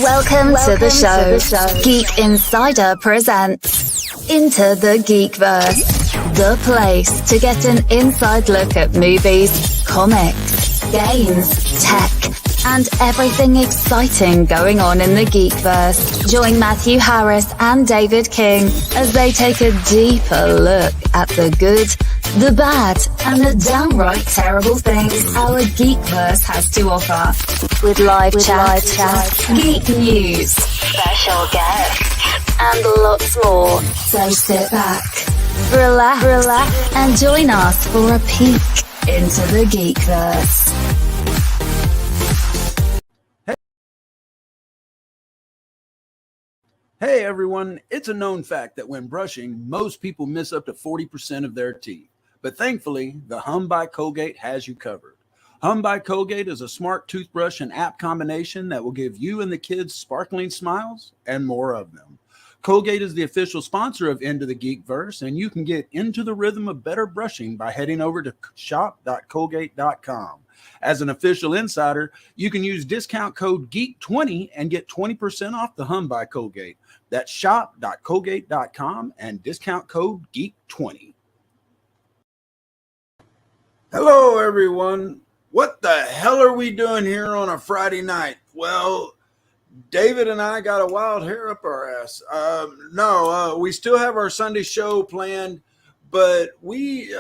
Welcome to the show. Geek Insider presents Into the Geekverse, the place to get an inside look at movies, comics, games, tech, and everything exciting going on in the Geekverse. Join Matthew Harris and David King as they take a deeper look at the good, the bad, and the downright terrible things our Geekverse has to offer. With live chat, geek news, special guests, and lots more. So sit back, relax, and join us for a peek into the Geekverse. Hey everyone, it's a known fact that when brushing, most people miss up to 40% of their teeth. But thankfully, the Hum by Colgate has you covered. Hum by Colgate is a smart toothbrush and app combination that will give you and the kids sparkling smiles and more of them. Colgate is the official sponsor of Into the Geekverse, and you can get into the rhythm of better brushing by heading over to shop.colgate.com. As an official insider, you can use discount code GEEK20 and get 20% off the Hum by Colgate. That's shop.colgate.com and discount code GEEK20. Hello, everyone. What the hell are we doing here on a Friday night? Well, David and I got a wild hair up our ass. We still have our Sunday show planned, but we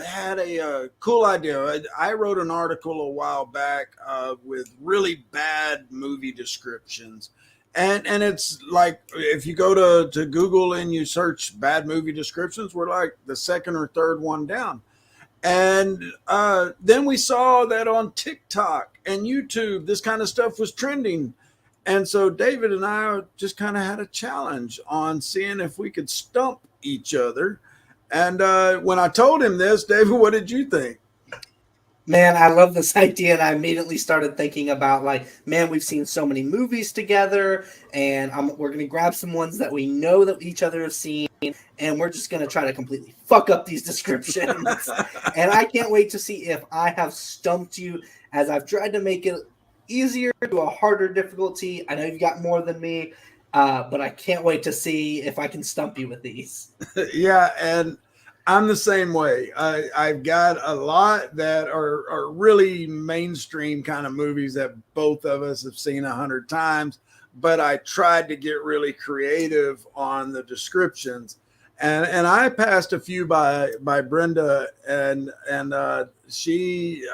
had a cool idea. I wrote an article a while back with really bad movie descriptions. And it's like, if you go to Google and you search bad movie descriptions, we're like the second or third one down. And then we saw that on TikTok and YouTube, this kind of stuff was trending. And so David and I just kind of had a challenge on seeing if we could stump each other. And when I told him this, David, what did you think? Man, I love this idea, and I immediately started thinking about, we've seen so many movies together, and we're going to grab some ones that we know that each other have seen, and we're just going to try to completely fuck up these descriptions. And I can't wait to see if I have stumped you, as I've tried to make it easier to a harder difficulty. I know you've got more than me, but I can't wait to see if I can stump you with these. Yeah, and I'm the same way. I've got a lot that are really mainstream kind of movies that both of us have seen 100 times, but I tried to get really creative on the descriptions. And I passed a few by Brenda, and she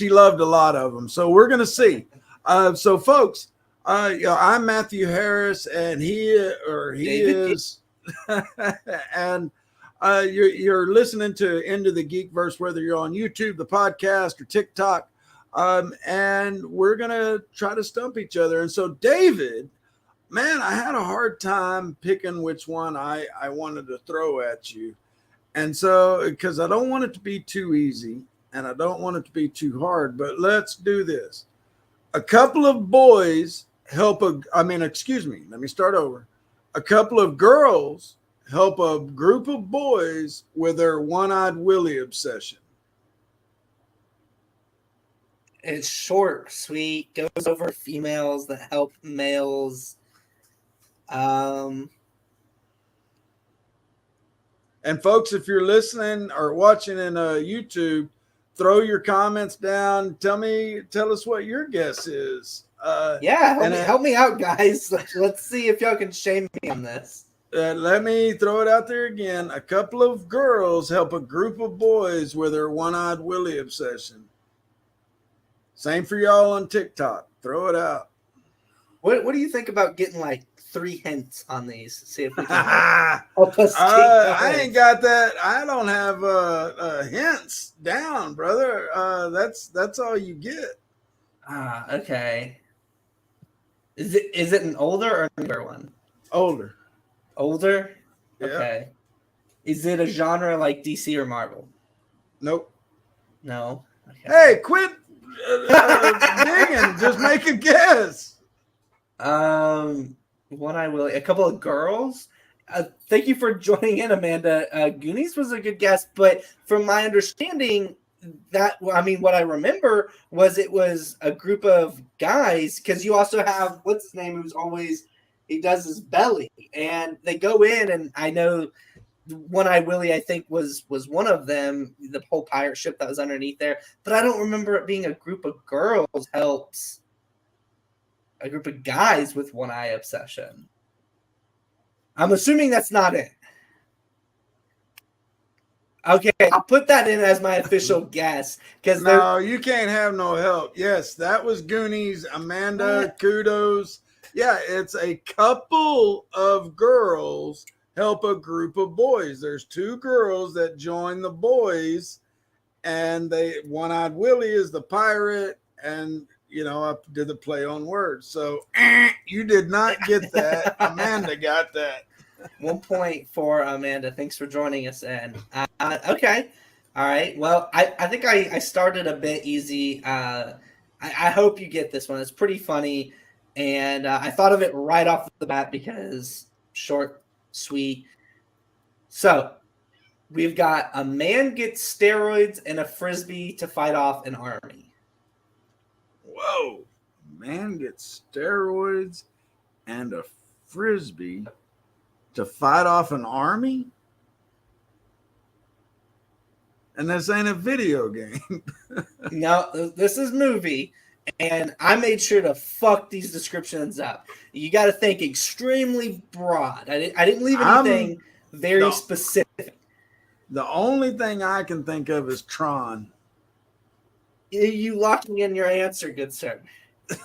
loved a lot of them. So we're going to see. So folks, I'm Matthew Harris, and he is... and you're listening to Into the Geekverse, whether you're on YouTube, the podcast, or TikTok, and we're gonna try to stump each other. And so, David, man, I had a hard time picking which one I wanted to throw at you, and so because I don't want it to be too easy and I don't want it to be too hard, but let's do this. A couple of boys let me start over. A couple of girls help a group of boys with their one-eyed Willie obsession. It's short, sweet, goes over females that help males. And folks, if you're listening or watching in YouTube, throw your comments down. Tell us what your guess is. Help me out, guys. Let's see if y'all can shame me on this. Let me throw it out there again. A couple of girls help a group of boys with their one-eyed Willie obsession. Same for y'all on TikTok. Throw it out. What do you think about getting 3 hints on these? See if we can help us. I ain't got that. I don't have hints down, brother. That's all you get. Okay. Is it an older or a newer one? Older. Older? Yeah. Okay. Is it a genre like DC or Marvel? Nope. No. Okay. Hey, quit digging. Just make a guess. A couple of girls. Thank you for joining in, Amanda. Goonies was a good guess, but from my understanding, what I remember was it was a group of guys, because you also have, what's his name, he does his belly, and they go in, and I know One-Eyed Willie, I think, was one of them, the whole pirate ship that was underneath there, but I don't remember it being a group of girls helps a group of guys with one eye obsession. I'm assuming that's not it. Okay, I'll put that in as my official guess. No, you can't have no help. Yes, that was Goonies. Amanda, kudos. Yeah, it's a couple of girls help a group of boys. There's two girls that join the boys, and One-Eyed Willie is the pirate, and I did the play on words. So you did not get that. Amanda got that. 1 point for Amanda. Thanks for joining us. And okay, all right. Well, I think I started a bit easy. I hope you get this one. It's pretty funny, and I thought of it right off the bat because short, sweet. So we've got a man gets steroids and a frisbee to fight off an army. Whoa. Man gets steroids and a frisbee to fight off an army? And this ain't a video game. No, this is movie, and I made sure to fuck these descriptions up. You got to think extremely broad. I didn't leave anything very specific. The only thing I can think of is Tron. You locking in your answer, good sir?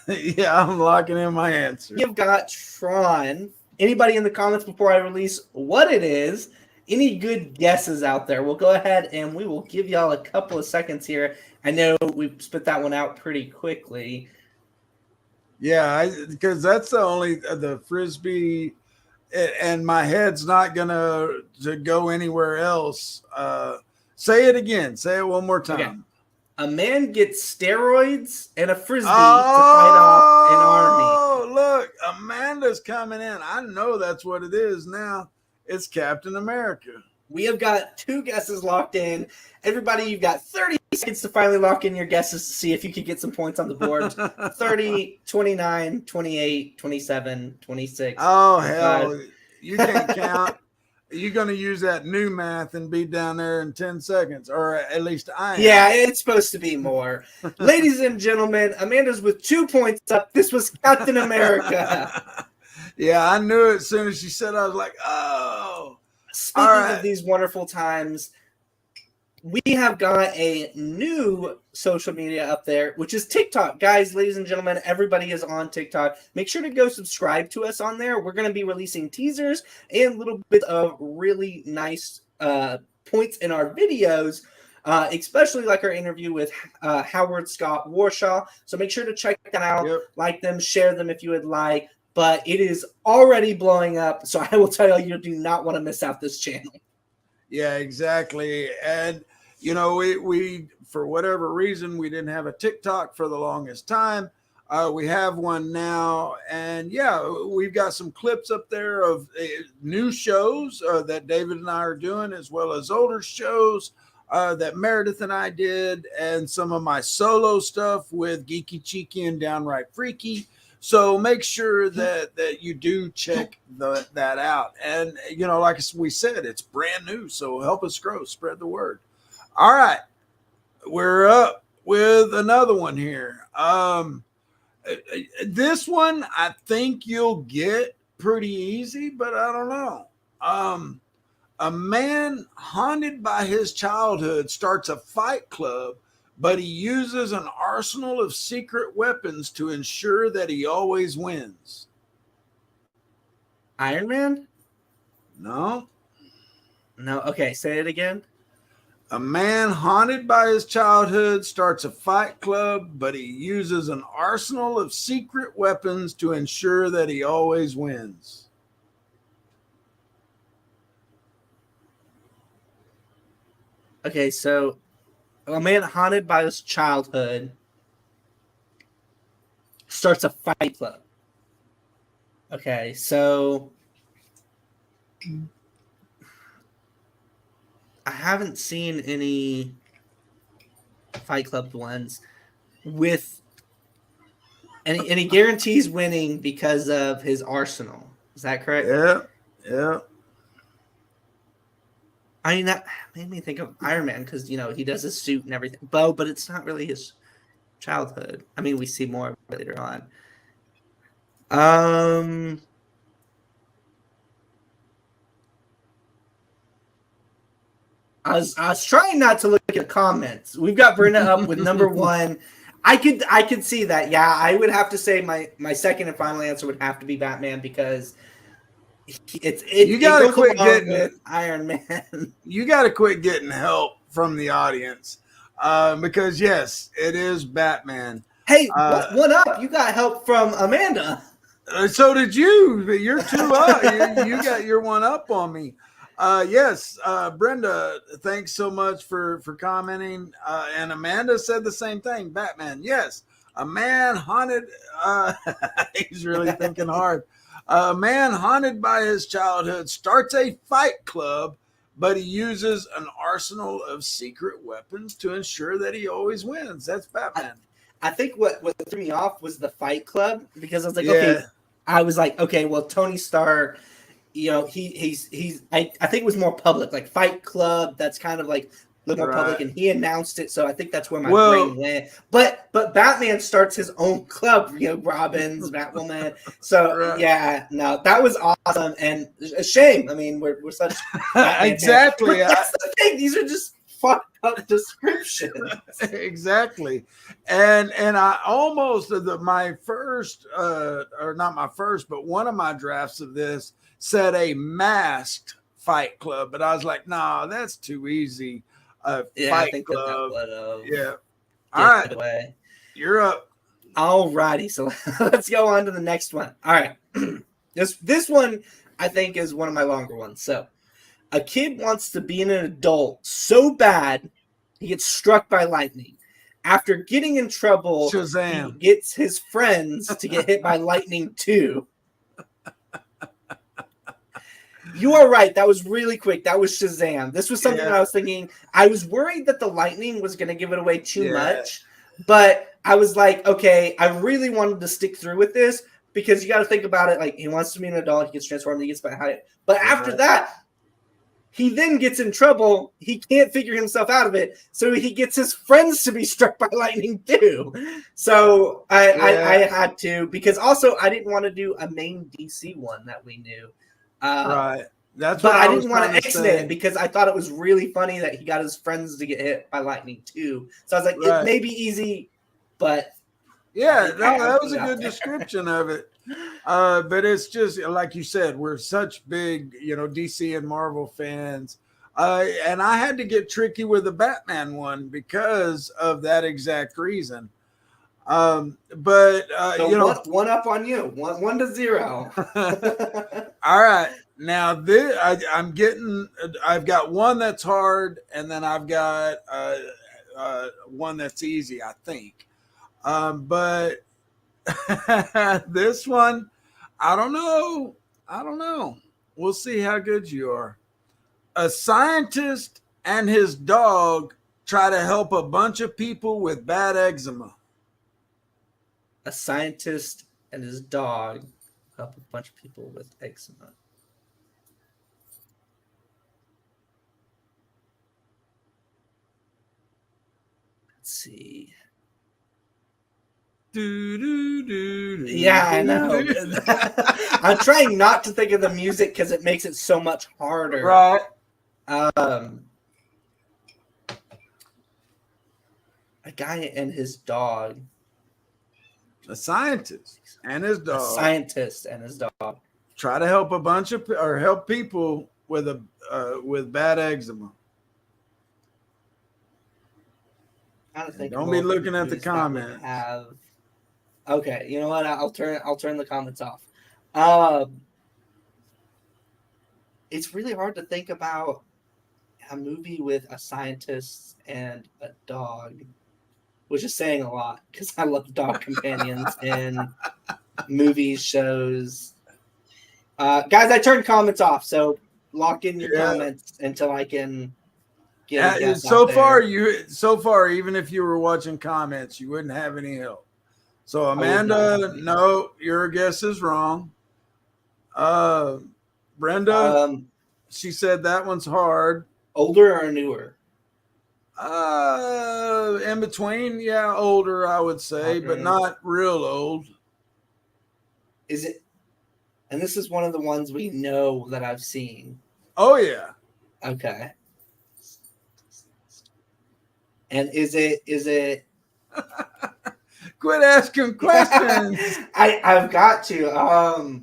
Yeah, I'm locking in my answer. You've got Tron. Anybody in the comments before I release what it is? Any good guesses out there? We'll go ahead and we will give y'all a couple of seconds here. I know we spit that one out pretty quickly. Yeah, because that's the frisbee, and my head's not gonna go anywhere else. Say it again. Say it one more time. Okay. A man gets steroids and a frisbee to fight off an army. Oh, look, Amanda's coming in. I know that's what it is now. It's Captain America. We have got 2 guesses locked in. Everybody, you've got 30 seconds to finally lock in your guesses to see if you could get some points on the board. 30, 29, 28, 27, 26. Oh, hell. You can't count. You're going to use that new math and be down there in 10 seconds, or at least I am. Yeah, it's supposed to be more. Ladies and gentlemen, Amanda's with 2 points up. This was Captain America. Yeah, I knew it as soon as she said it. I was like, oh. Speaking of these wonderful times, we have got a new social media up there, which is TikTok. Guys, ladies and gentlemen, everybody is on TikTok. Make sure to go subscribe to us on there. We're going to be releasing teasers and little bits of really nice points in our videos, especially like our interview with Howard Scott Warshaw. So make sure to check that out. Yep. Like them, share them if you would like. But it is already blowing up, so I will tell you do not want to miss out this channel. Yeah, exactly. And, we for whatever reason, we didn't have a TikTok for the longest time. We have one now. And, yeah, we've got some clips up there of new shows that David and I are doing, as well as older shows that Meredith and I did, and some of my solo stuff with Geeky, Cheeky, and Downright Freaky. So make sure that you do check that out. And, like we said, it's brand new. So help us grow, spread the word. All right. We're up with another one here. This one, I think you'll get pretty easy, but I don't know. A man haunted by his childhood starts a fight club, but he uses an arsenal of secret weapons to ensure that he always wins. Iron Man? No. No. Okay, say it again. A man haunted by his childhood starts a fight club, but he uses an arsenal of secret weapons to ensure that he always wins. Okay, so a man haunted by his childhood starts a fight club. Okay, so I haven't seen any Fight Club ones with, and he guarantees winning because of his arsenal. Is that correct? Yeah. I mean, that made me think of Iron Man because, he does his suit and everything. But it's not really his childhood. I mean, we see more later on. I was trying not to look at comments. We've got Brenda up with number 1. I could see that. Yeah, I would have to say my second and final answer would have to be Batman because you gotta goes quit along getting with Iron Man. You gotta quit getting help from the audience because yes, it is Batman. Hey, one up? You got help from Amanda. So did you. You're 2 up. You got your 1 up on me. Yes, Brenda, thanks so much for commenting. And Amanda said the same thing. Batman, yes, a man haunted. He's really thinking hard. A man haunted by his childhood starts a fight club, but he uses an arsenal of secret weapons to ensure that he always wins. That's Batman. I think what threw me off was the Fight Club because I was like, okay, well, Tony Stark, he's I think it was more public, like Fight Club. That's kind of like a little more public, and he announced it, so I think that's where my brain went. But Batman starts his own club, Robin's, Batwoman. So yeah, no, that was awesome and a shame. I mean, we're such exactly. That's the thing; these are just fucked up descriptions. Exactly. And I almost my first or not my first, but one of my drafts of this said a masked fight club, but I was like, nah, that's too easy. Fight club. Yeah. All right. Away. You're up. All righty. So let's go on to the next one. All right. This one I think is one of my longer ones. So a kid wants to be an adult so bad he gets struck by lightning. After getting in trouble, Shazam. He gets his friends to get hit by lightning too. You are right. That was really quick. That was Shazam. This was something I was thinking. I was worried that the lightning was going to give it away too much, but I was like, okay, I really wanted to stick through with this because you got to think about it. Like, he wants to be an adult. He gets transformed. He gets by. But after that, he then gets in trouble. He can't figure himself out of it. So he gets his friends to be struck by lightning too. So I had to, because also I didn't want to do a main DC one that we knew. Right. That's but what I was didn't want trying to exit it because I thought it was really funny that he got his friends to get hit by lightning too. So I was like, it may be easy, but yeah, no, that was a good description of it. But it's just like you said, we're such big, DC and Marvel fans. And I had to get tricky with the Batman one because of that exact reason. So one up on you, 1-0. All right, now this I've got one that's hard, and then I've got one that's easy, I think. But this one, I don't know. We'll see how good you are. A scientist and his dog try to help a bunch of people with bad eczema. A scientist and his dog help a bunch of people with eczema. Let's see. Yeah, I know. I'm trying not to think of the music because it makes it so much harder. Right. A guy and his dog. A scientist and his dog. A scientist and his dog try to help help people with bad eczema. Don't be looking at the comments. Okay, you know what? I'll turn the comments off. It's really hard to think about a movie with a scientist and a dog, which is saying a lot because I love dog companions in movies, shows. Guys, I turned comments off, so lock in your comments until I can get a guess so out there. far, even if you were watching comments, you wouldn't have any help. So Amanda, no, your guess is wrong. Brenda, she said that one's hard. Older or newer? In between, yeah, older, I would say, Okay. but not real old. Is it? And this is one of the ones we know that I've seen. Oh yeah. Okay. And is it? Quit asking questions. I've got to.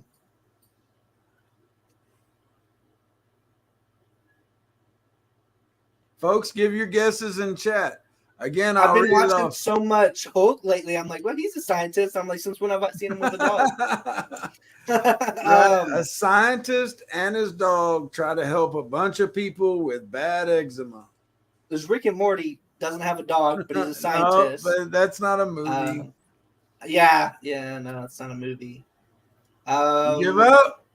Folks, give your guesses in chat. Again, I've I'll been read it watching off. so much Hulk lately. I'm like, well, he's a scientist. I'm like, since when have I seen him with a dog? Right. A scientist and his dog try to help a bunch of people with bad eczema. There's Rick and Morty, doesn't have a dog, but he's a scientist. No, but that's not a movie. Yeah, no, it's not a movie. You give up?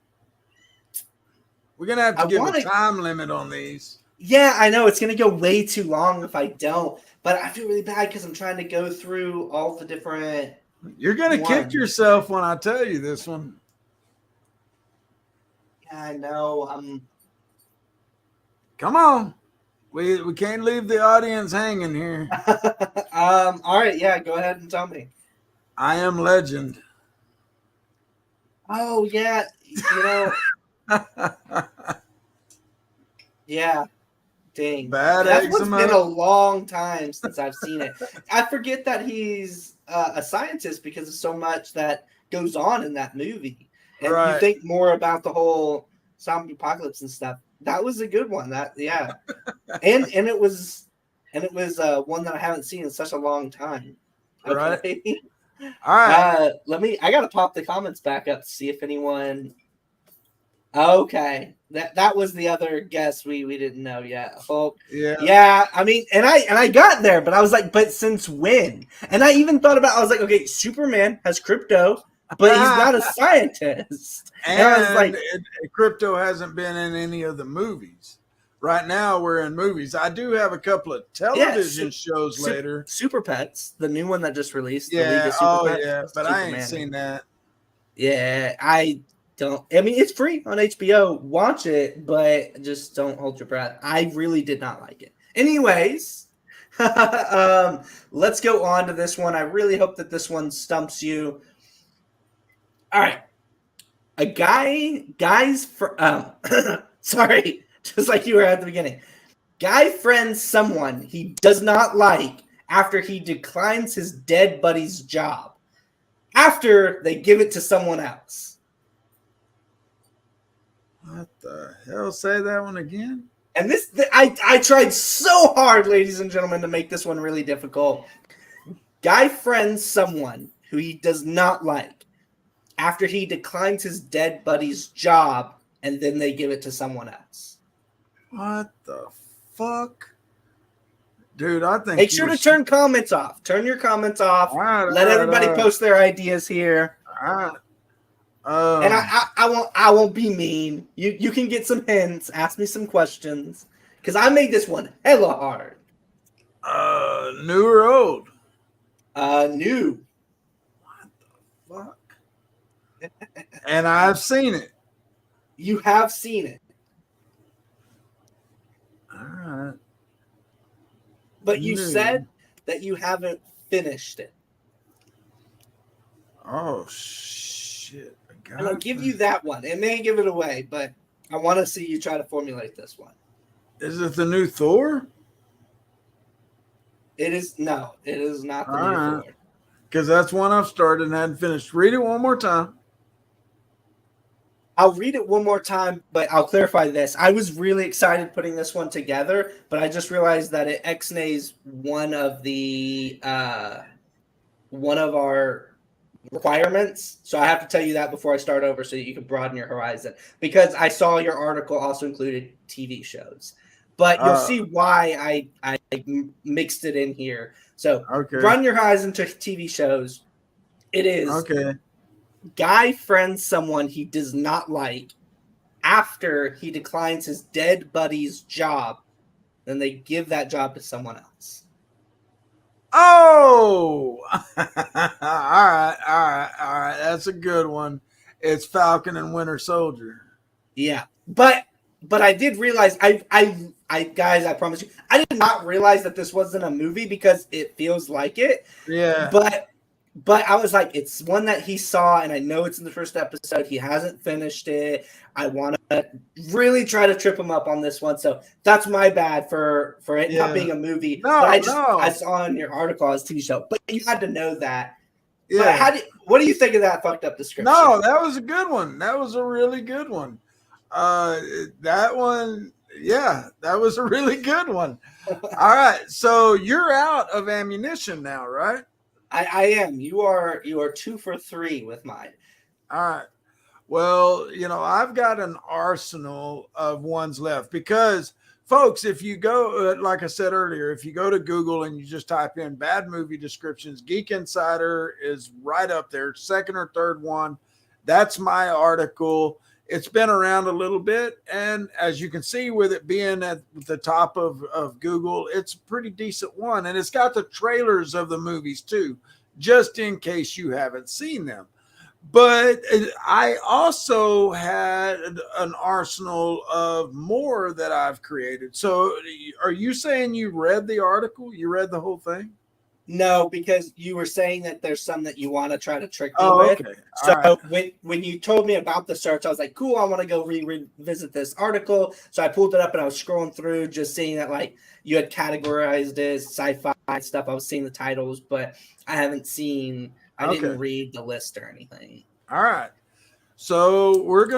We're gonna have to give a time limit on these. Yeah, I know it's gonna go way too long if I don't. But I feel really bad because I'm trying to go through all the different. You're gonna kick yourself when I tell you this one. Yeah, I know. Come on, we can't leave the audience hanging here. All right, yeah, go ahead and tell me. I Am Legend. Oh yeah, yeah. Dang. That's what's been a long time since I've seen it. I forget that he's a scientist because of so much that goes on in that movie. And you think more about the whole zombie apocalypse and stuff. That was a good one. And it was one that I haven't seen in such a long time. Okay. Right. All right. I gotta pop the comments back up to see if anyone. Okay, that was the other guess we didn't know yet. Hulk. Yeah. I mean, and I got there, but I was like, but since when? And I even thought about. I was like, okay, Superman has crypto, but he's not a scientist. And I was like, crypto hasn't been in any of the movies. Right now, we're in movies. I do have a couple of television shows later. Super Pets, the new one that just released. Yeah. The League of Super Pets, yeah. But Superman. I ain't seen that. Yeah, I mean, it's free on HBO. Watch it, but just don't hold your breath. I really did not like it. Anyways, let's go on to this one. I really hope that this one stumps you. All right. Sorry, just like you were at the beginning. Guy friends someone he does not like after he declines his dead buddy's job after they give it to someone else. What the hell? Say that one again. And I tried so hard, ladies and gentlemen, to make this one really difficult. Guy friends someone who he does not like after he declines his dead buddy's job, and then they give it to someone else. What the fuck? Dude, I think... Make sure to turn comments off. Turn your comments off. Let everybody post their ideas here. All right. And I won't be mean. You can get some hints. Ask me some questions, because I made this one hella hard. New or old? New. What the fuck? And I've seen it. You have seen it. All right. But you said that you haven't finished it. Oh shit. And I'll give you that one. It may give it away, but I want to see you try to formulate this one. Is it the new Thor? It is not the new Thor. Because that's one I've started and hadn't finished. Read it one more time. I'll read it one more time, but I'll clarify this. I was really excited putting this one together, but I just realized that it X-nays one of our requirements. So I have to tell you that before I start over so that you can broaden your horizon. Because I saw your article also included TV shows. But you'll see why I mixed it in here. So broaden your horizon to TV shows. It is Guy friends someone he does not like after he declines his dead buddy's job, then they give that job to someone else. Oh, all right. That's a good one. It's Falcon and Winter Soldier. Yeah, but I did realize I guys, I promise you, I did not realize that this wasn't a movie because it feels like it. Yeah. But I was like, it's one that he saw, and I know it's in the first episode. He hasn't finished it. I want to really try to trip him up on this one. So that's my bad for it not being a movie. No, but I saw in your article as TV show. But you had to know that. Yeah. But what do you think of that fucked up description? No, that was a good one. That was a really good one. That one, yeah, that was a really good one. All right, so you're out of ammunition now, right? I am. You are 2 for 3 with mine. All right. Well, I've got an arsenal of ones left because, folks, if you go, like I said earlier, if you go to Google and you just type in bad movie descriptions, Geek Insider is right up there, second or third one. That's my article. It's been around a little bit, and as you can see, with it being at the top of Google, it's a pretty decent one, and it's got the trailers of the movies too, just in case you haven't seen them. But I also had an arsenal of more that I've created. So are you saying you read the article? You read the whole thing? No, because you were saying that there's some that you want to try to trick me with. Okay. So when you told me about the search, I was like, cool, I want to go revisit this article. So I pulled it up and I was scrolling through, just seeing that like you had categorized it as sci-fi stuff. I was seeing the titles, but I didn't read the list or anything. All right. So we're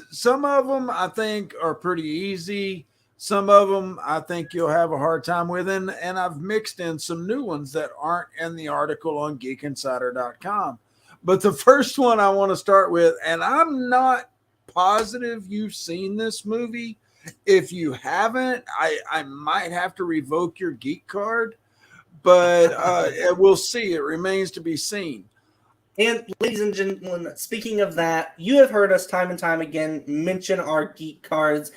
some of them I think are pretty easy. Some of them I think you'll have a hard time with, and I've mixed in some new ones that aren't in the article on geekinsider.com. But the first one I want to start with, and I'm not positive you've seen this movie. If you haven't, I might have to revoke your geek card, but we'll see. It remains to be seen. And ladies and gentlemen, speaking of that, you have heard us time and time again mention our geek cards.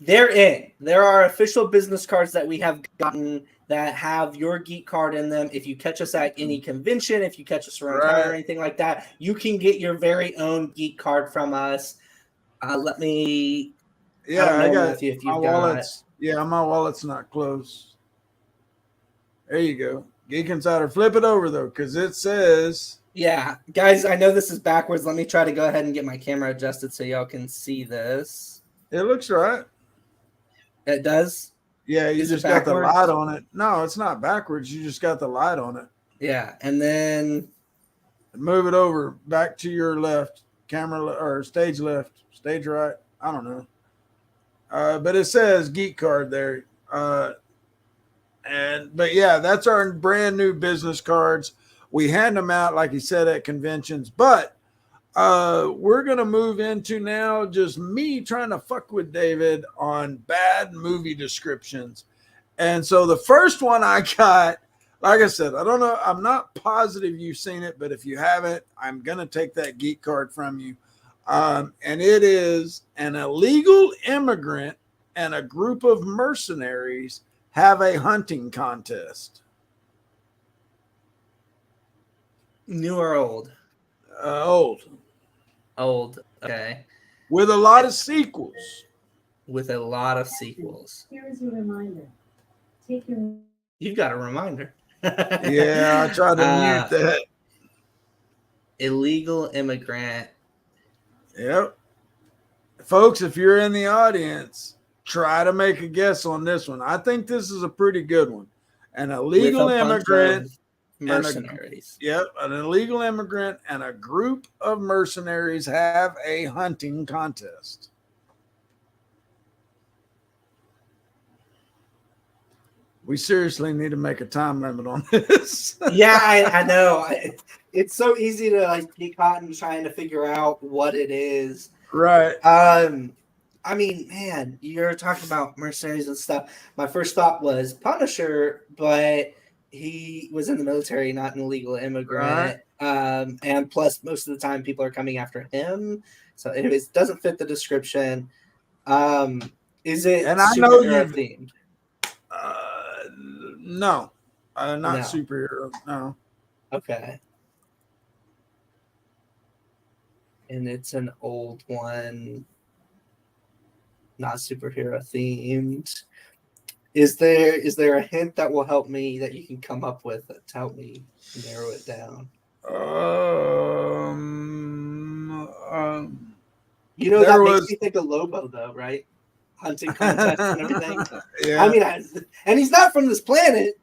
They're in. There are official business cards that we have gotten that have your geek card in them. If you catch us at any convention, if you catch us around town or anything like that, you can get your very own geek card from us. Let me. Yeah, I got my wallet's. Yeah, my wallet's not close. There you go. Geek Insider. Flip it over though, because it says. Yeah, guys, I know this is backwards. Let me try to go ahead and get my camera adjusted so y'all can see this. It looks right. It does? Yeah, you just got the light on it. No, it's not backwards. You just got the light on it. Yeah, and then move it over back to your left, camera or stage left, stage right. I don't know. But it says geek card there. But yeah, that's our brand new business cards. We hand them out, like he said, at conventions, but we're going to move into now just me trying to fuck with David on bad movie descriptions. And so the first one I got, like I said, I don't know. I'm not positive you've seen it, but if you haven't, I'm going to take that geek card from you. And it is an illegal immigrant and a group of mercenaries have a hunting contest. New or old? Old. Okay. With a lot of sequels. With a lot of sequels. Here is your reminder. You've got a reminder. Yeah, I tried to mute that. Illegal immigrant. Yep. Folks, if you're in the audience, try to make a guess on this one. I think this is a pretty good one. An illegal immigrant. Mercenaries. An illegal immigrant and a group of mercenaries have a hunting contest. We seriously need to make a time limit on this. Yeah, I know. It's so easy to like get caught in trying to figure out what it is. Right. I mean, man, you're talking about mercenaries and stuff. My first thought was Punisher, but he was in the military, not an illegal immigrant. Right. And plus, most of the time, people are coming after him. So, anyways, doesn't fit the description. Is it And I know superhero you've themed? no, not No. superhero. No. Okay. And it's an old one, not superhero themed. Is there a hint that will help me that you can come up with to help me narrow it down? You know, that There makes was me think of Lobo, though, right? Hunting contests and everything. I yeah. mean, and he's not from this planet,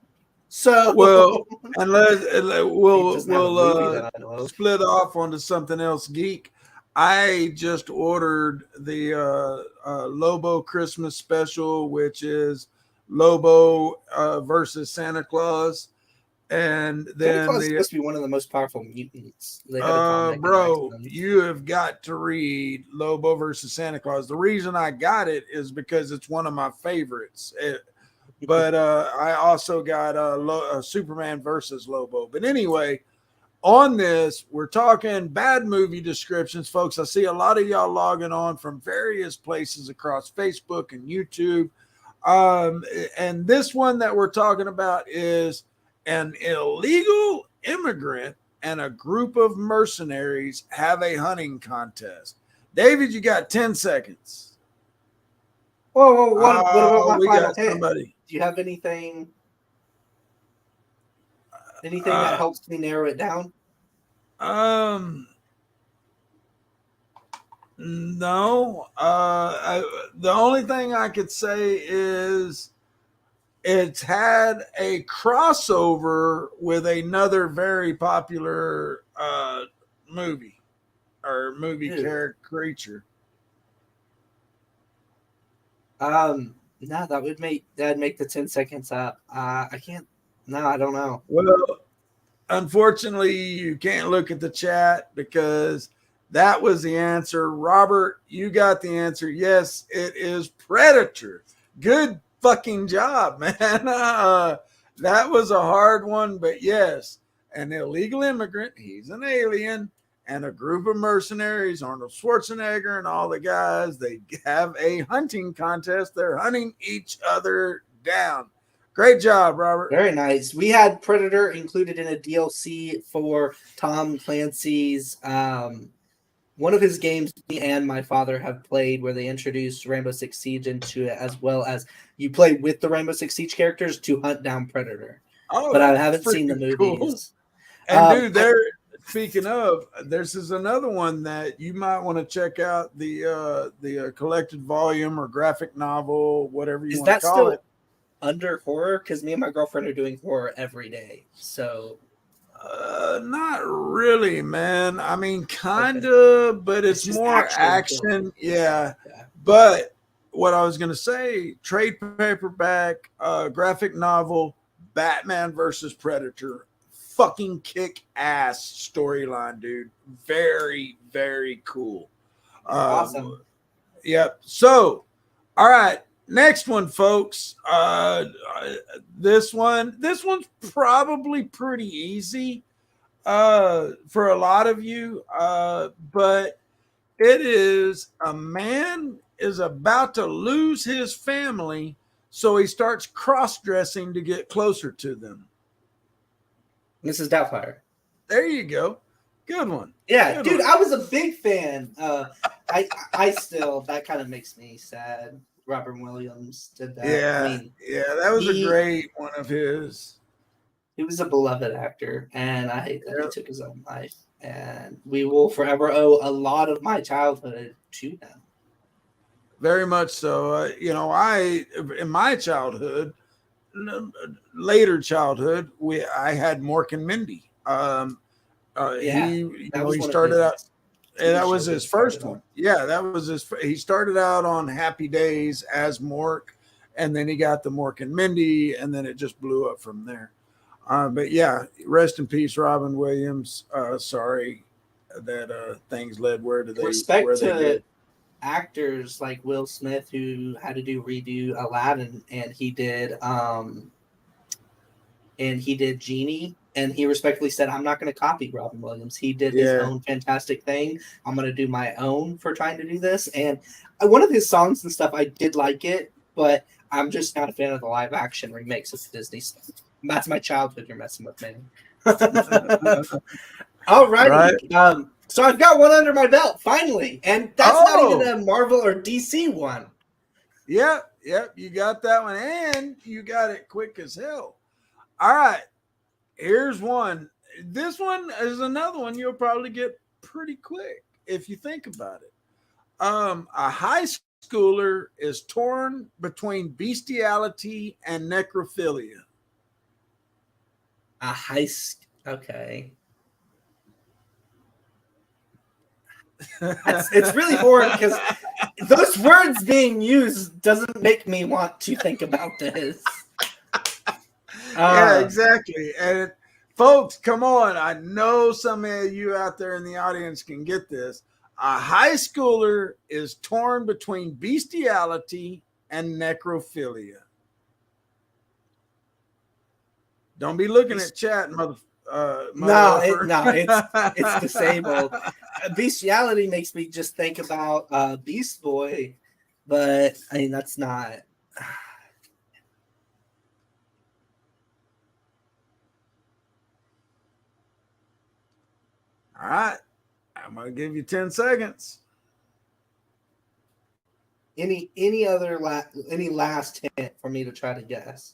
so Well, unless he doesn't have a we'll movie that I know of. split off onto something else, geek. I just ordered the Lobo Christmas special, which is Lobo versus Santa Claus, and Santa then Claus is the supposed to be one of the most powerful mutants. They had a comic in bro, X-Men. you have got to read Lobo versus Santa Claus. The reason I got it is because it's one of my favorites. But I also got Superman versus Lobo. But anyway, on this, we're talking bad movie descriptions, folks. I see a lot of y'all logging on from various places across Facebook and YouTube. And this one that we're talking about is an illegal immigrant and a group of mercenaries have a hunting contest. David, you got 10 seconds. Whoa, what about my We final got hit? somebody. Do you have anything that helps me narrow it down? No. The only thing I could say is it's had a crossover with another very popular movie or movie character creature. No, that'd make the 10 seconds up. I can't. No, I don't know. Well, unfortunately, you can't look at the chat because that was the answer. Robert, you got the answer. Yes, it is Predator. Good fucking job, man. That was a hard one, but yes, an illegal immigrant, he's an alien, and a group of mercenaries, Arnold Schwarzenegger and all the guys, they have a hunting contest. They're hunting each other down. Great job, Robert. Very nice. We had Predator included in a DLC for Tom Clancy's one of his games. Me and my father have played where they introduced Rainbow Six Siege into it, as well as you play with the Rainbow Six Siege characters to hunt down Predator. Oh, but I haven't seen the movies. Cool. And dude, speaking of, this is another one that you might want to check out, the collected volume or graphic novel, whatever you want to call it. Under horror? Because me and my girlfriend are doing horror every day. So not really, man. I mean, kind of, but it's more action. Yeah. But what I was going to say, trade paperback, graphic novel, Batman versus Predator. Fucking kick ass storyline, dude. Very, very cool. Awesome. Yep. So, all right. Next one, folks. This one's probably pretty easy for a lot of you, but it is a man is about to lose his family, so he starts cross-dressing to get closer to them. Mrs. Doubtfire. There you go. Good one. Yeah, Good dude, one. I was a big fan. I still, that kind of makes me sad. Robert Williams did that. Yeah, I mean, that was a great one of his. He was a beloved actor, and I hate that he took his own life. And we will forever owe a lot of my childhood to him. Very much so. In my childhood, later childhood, I had Mork and Mindy. He started out. And that was his first one. Yeah, that was he started out on Happy Days as Mork, and then he got the Mork and Mindy, and then it just blew up from there. But yeah, rest in peace, Robin Williams. Sorry that things led where they did. Actors like Will Smith, who had to redo Aladdin, and he did and he did Genie, and he respectfully said, I'm not going to copy Robin Williams. He did his Yeah. own fantastic thing. I'm going to do my own for trying to do this. And one of his songs and stuff, I did like it, but I'm just not a fan of the live action remakes of Disney stuff. That's my childhood you're messing with, man. All righty. Right. So I've got one under my belt, finally. And that's not even a Marvel or DC one. Yep, you got that one, and you got it quick as hell. All right, here's one. This one is another one you'll probably get pretty quick if you think about it. A high schooler is torn between bestiality and necrophilia. Okay. It's really boring because those words being used doesn't make me want to think about this. Yeah, exactly. And folks, come on. I know some of you out there in the audience can get this. A high schooler is torn between bestiality and necrophilia. Don't be looking at chat, mother. No, it's disabled. Bestiality makes me just think about Beast Boy, but I mean that's not. All right, I'm gonna give you 10 seconds. Any last hint for me to try to guess?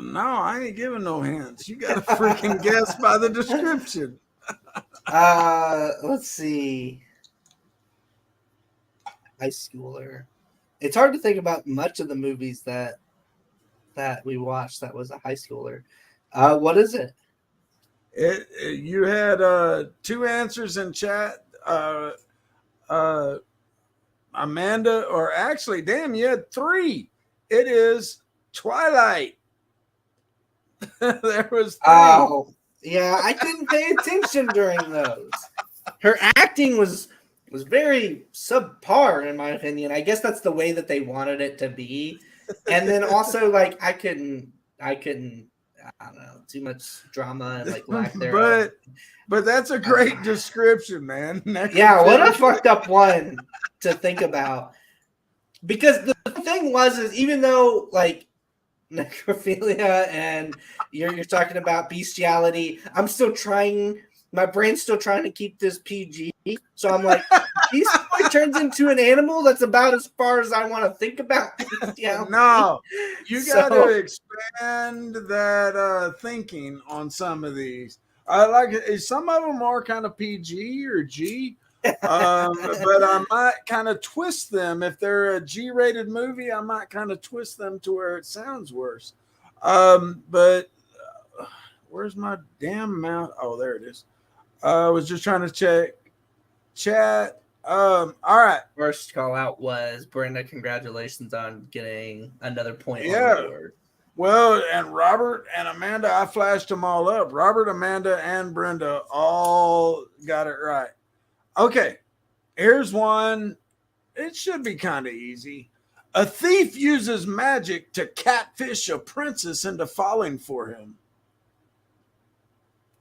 No, I ain't giving no hints. You got to freaking guess by the description. Let's see. High schooler. It's hard to think about much of the movies that we watched that was a high schooler. What is it? You had 2 answers in chat. Amanda, or actually, damn, you had 3. It is Twilight. There was 3. Oh, yeah, I didn't pay attention during those. Her acting was very subpar, in my opinion. I guess that's the way that they wanted it to be. And then also, like, I couldn't, I don't know, too much drama and like lack thereof. But that's a great description, man. Yeah, what a fucked up one to think about. Because the thing is even though like necrophilia and you're talking about bestiality, I'm still trying. My brain's still trying to keep this PG. So I'm like, Beast Boy turns into an animal. That's about as far as I want to think about bestiality. No, you got to expand that thinking on some of these. Some of them are kind of PG or G, but I might kind of twist them. If they're a G-rated movie, I might kind of twist them to where it sounds worse. But where's my damn mouth? Oh, there it is. I was just trying to check chat. All right. First call out was Brenda. Congratulations on getting another point on the board. Well, and Robert and Amanda, I flashed them all up. Robert, Amanda, and Brenda all got it right. Okay, here's one. It should be kind of easy. A thief uses magic to catfish a princess into falling for him.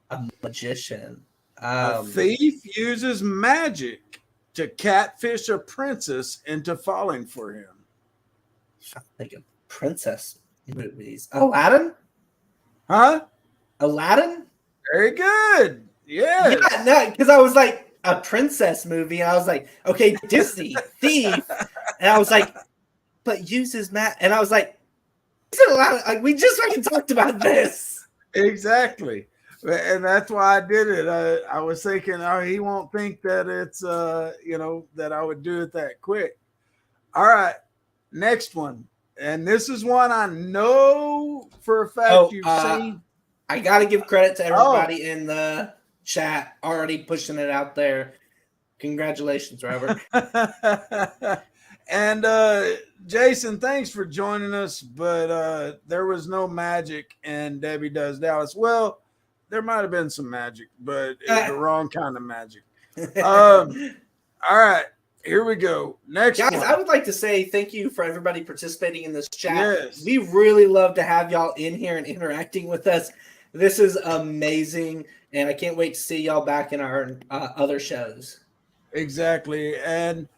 A magician. A thief uses magic to catfish a princess into falling for him. I think of princess movies. Aladdin? Huh? Aladdin? Very good. Yes. Yeah, no, because I was like a princess movie, and I was like, okay, Disney, thief. And I was like, but uses and I was like, is it Aladdin? Like, we just fucking talked about this. Exactly. And that's why I did it. I was thinking, he won't think that it's, that I would do it that quick. All right. Next one. And this is one I know for a fact you've seen. I got to give credit to everybody in the chat already pushing it out there. Congratulations, Robert. And Jason, thanks for joining us. But there was no magic in Debbie Does Dallas. Well, there might have been some magic, but it's the wrong kind of magic. All right. Here we go. Next Guys, one. I would like to say thank you for everybody participating in this chat. Yes. We really love to have y'all in here and interacting with us. This is amazing, and I can't wait to see y'all back in our other shows. Exactly. And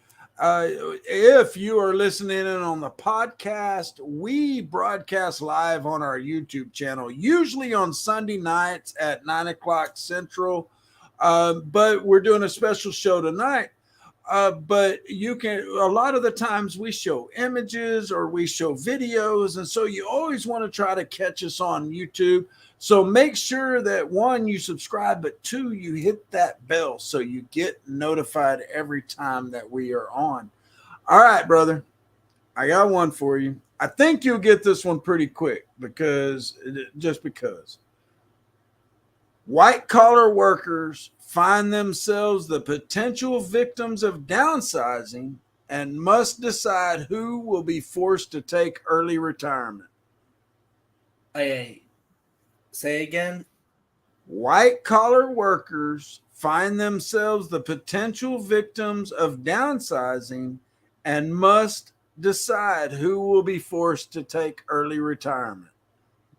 if you are listening in on the podcast, we broadcast live on our YouTube channel, usually on Sunday nights at 9 o'clock Central. But we're doing a special show tonight. But you can, a lot of the times we show images or we show videos. And so you always want to try to catch us on YouTube. So make sure that one, you subscribe, but two, you hit that bell so you get notified every time that we are on. All right, brother, I got one for you. I think you'll get this one pretty quick because white collar workers find themselves the potential victims of downsizing and must decide who will be forced to take early retirement. Hey, say again. White collar workers find themselves the potential victims of downsizing and must decide who will be forced to take early retirement.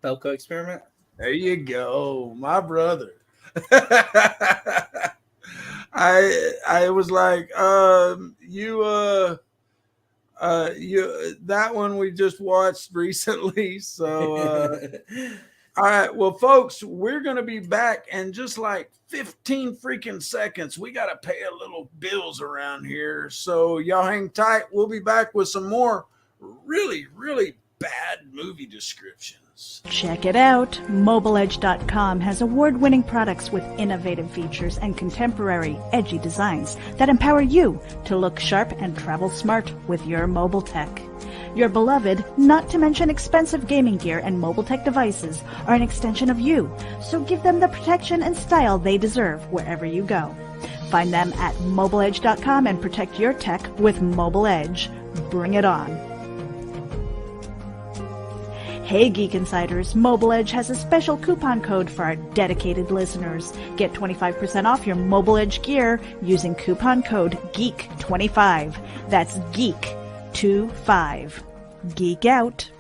Belko experiment. There you go, my brother. I was like, you that one we just watched recently. So all right, well, folks, we're gonna be back in just like 15 freaking seconds. We gotta pay a little bills around here. So y'all hang tight. We'll be back with some more really, really bad movie descriptions. Check it out. MobileEdge.com has award-winning products with innovative features and contemporary, edgy designs that empower you to look sharp and travel smart with your mobile tech. Your beloved, not to mention expensive gaming gear and mobile tech devices are an extension of you, so give them the protection and style they deserve wherever you go. Find them at MobileEdge.com and protect your tech with Mobile Edge. Bring it on. Hey Geek Insiders, Mobile Edge has a special coupon code for our dedicated listeners. Get 25% off your Mobile Edge gear using coupon code GEEK25. That's GEEK25. Geek out.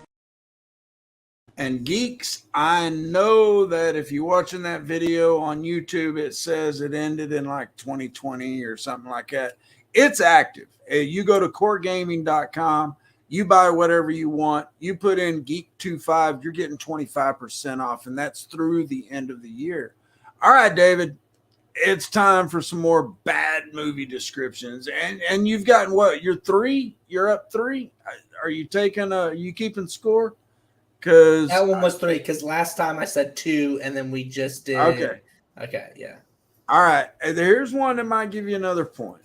And geeks, I know that if you're watching that video on YouTube, it says it ended in like 2020 or something like that. It's active. You go to coregaming.com. You buy whatever you want. You put in Geek25, you're getting 25% off, and that's through the end of the year. All right, David, it's time for some more bad movie descriptions. And you've gotten what? You're three? You're up three? Are you keeping score? Because that one was 3. Because last time I said 2, and then we just did. Okay, yeah. All right. Here's one that might give you another point.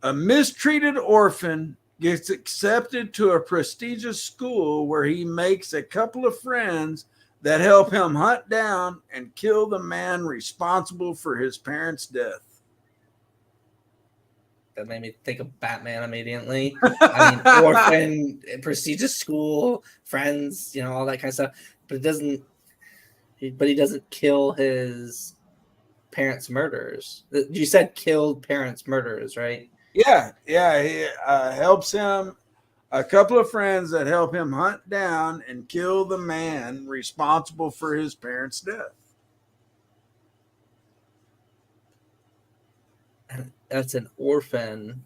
A mistreated orphan gets accepted to a prestigious school where he makes a couple of friends that help him hunt down and kill the man responsible for his parents' death. That made me think of Batman immediately. I mean, orphan, prestigious school, friends, all that kind of stuff. But he doesn't kill his parents' murderers. You said killed parents' murderers, right? Yeah. He helps him, a couple of friends that help him hunt down and kill the man responsible for his parents' death. That's an orphan.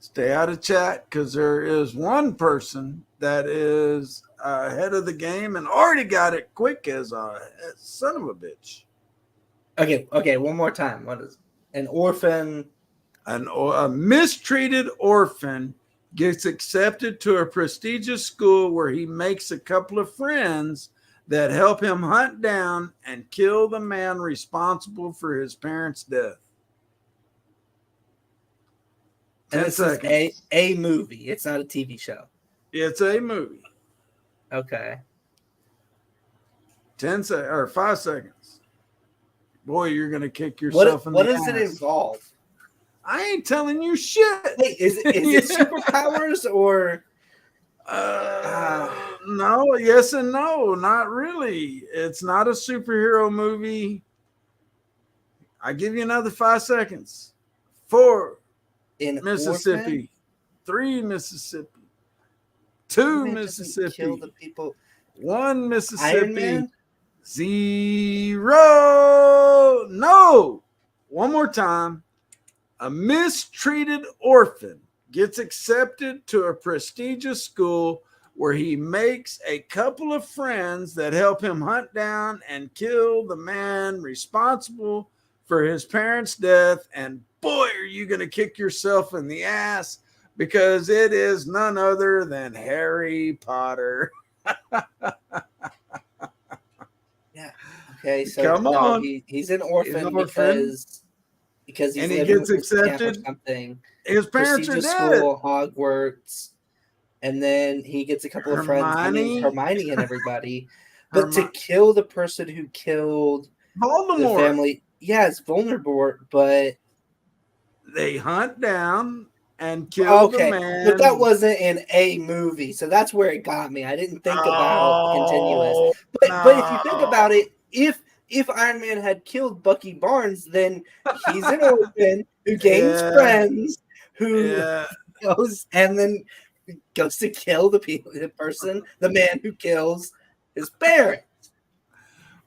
Stay out of chat because there is one person that is ahead of the game and already got it quick as a son of a bitch. Okay, one more time. What is an orphan? A mistreated orphan gets accepted to a prestigious school where he makes a couple of friends that help him hunt down and kill the man responsible for his parents' death. And this is a movie. It's not a TV show. It's a movie. Okay. 5 seconds. Boy, you're gonna kick yourself in the ass. What does it involve? I ain't telling you shit. Wait, is it superpowers or? No, yes and no, not really. It's not a superhero movie. I give you another 5 seconds. 4, In Mississippi. Orphan? 3, Mississippi. 2, Iron Man doesn't kill Mississippi. the people. 1, Mississippi. Iron Man? 0. No. One more time. A mistreated orphan gets accepted to a prestigious school where he makes a couple of friends that help him hunt down and kill the man responsible for his parents' death. And boy, are you going to kick yourself in the ass, because it is none other than Harry Potter. Yeah. Okay, so Come on. he's an orphan, He's an orphan. because he's And he living gets with his camp or accepted. something. His parents are Prestigious dead. school, Hogwarts, and then he gets a couple of friends, Hermione and everybody. But to kill the person who killed Voldemort, the family, yeah, it's Voldemort, but they hunt down and kill the man. But that wasn't in a movie, so that's where it got me. I didn't think about continuous. But if you think about it, if Iron Man had killed Bucky Barnes, then he's an orphan who gains friends, who goes and then goes to kill the man who kills his parents.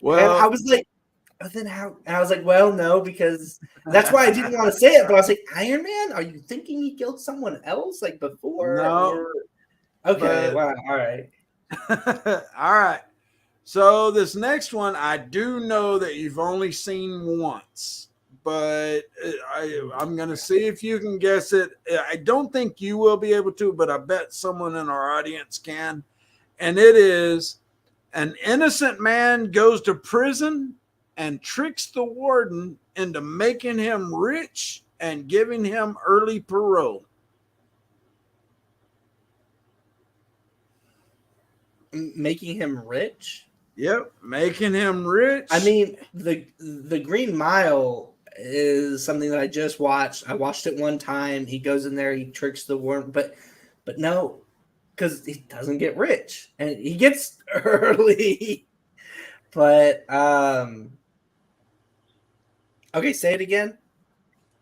Well, and I was like, but then how? And I was like, well, no, because that's why I didn't want to say it. But I was like, Iron Man, are you thinking he killed someone else like before? No. Okay, wow, all right. All right. So this next one, I do know that you've only seen once, but I'm going to see if you can guess it. I don't think you will be able to, but I bet someone in our audience can. And it is: an innocent man goes to prison and tricks the warden into making him rich and giving him early parole. Making him rich? Yep, making him rich. I mean, the Green Mile is something that I just watched. I watched it one time. He goes in there, he tricks the warden, but no, because he doesn't get rich, and he gets early. But okay, say it again.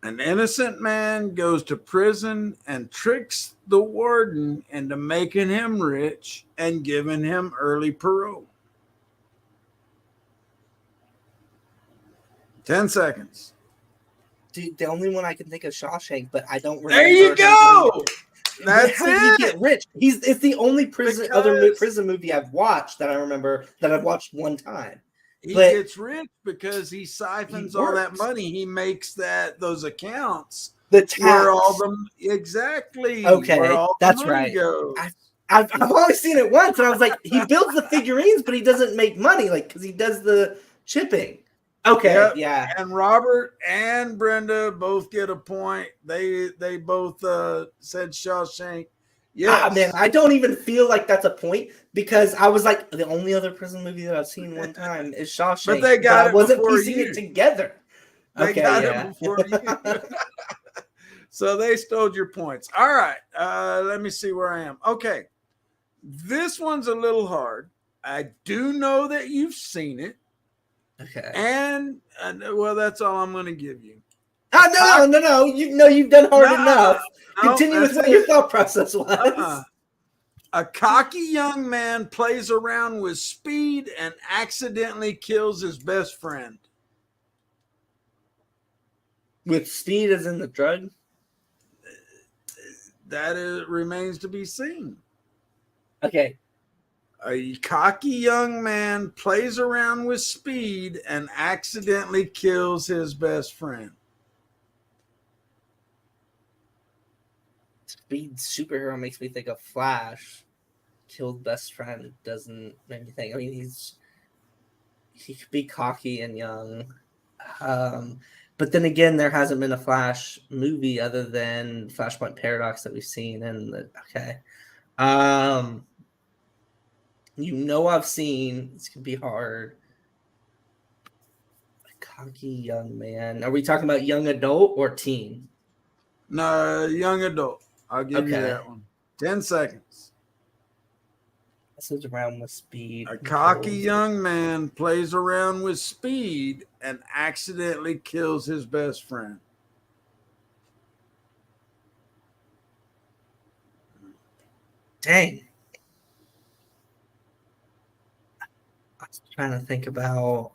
An innocent man goes to prison and tricks the warden into making him rich and giving him early parole. 10 seconds. Dude, the only one I can think of Shawshank, but I don't remember. There you go. That's How did he get rich? It's the only prison movie I've watched that I remember that I've watched one time. He gets rich because he siphons all that money. He makes those accounts. The tax. Where all the exactly. Okay, that's right. I've only seen it once, and I was like, he builds the figurines, but he doesn't make money, like because he does the shipping. Okay, yep. Yeah. And Robert and Brenda both get a point. They both said Shawshank. Yeah, man, I don't even feel like that's a point because I was like, the only other prison movie that I've seen one time is Shawshank. But they got it. I wasn't piecing it together. They got it before you. So they stole your points. All right. Let me see where I am. Okay. This one's a little hard. I do know that you've seen it. Okay. And well, that's all I'm going to give you. Oh, no. You've done hard enough. Continue with what your thought process was. A cocky young man plays around with speed and accidentally kills his best friend. With speed as in the drug? That remains to be seen. Okay. A cocky young man plays around with speed and accidentally kills his best friend. Speed superhero makes me think of Flash. Killed best friend doesn't make me think. I mean, he could be cocky and young. But then again, there hasn't been a Flash movie other than Flashpoint Paradox that we've seen. I've seen, this could be hard. A cocky young man. Are we talking about young adult or teen? No, young adult. I'll give you that one. 10 seconds. Messes around with speed. A cocky young man plays around with speed and accidentally kills his best friend. Dang. I was trying to think about.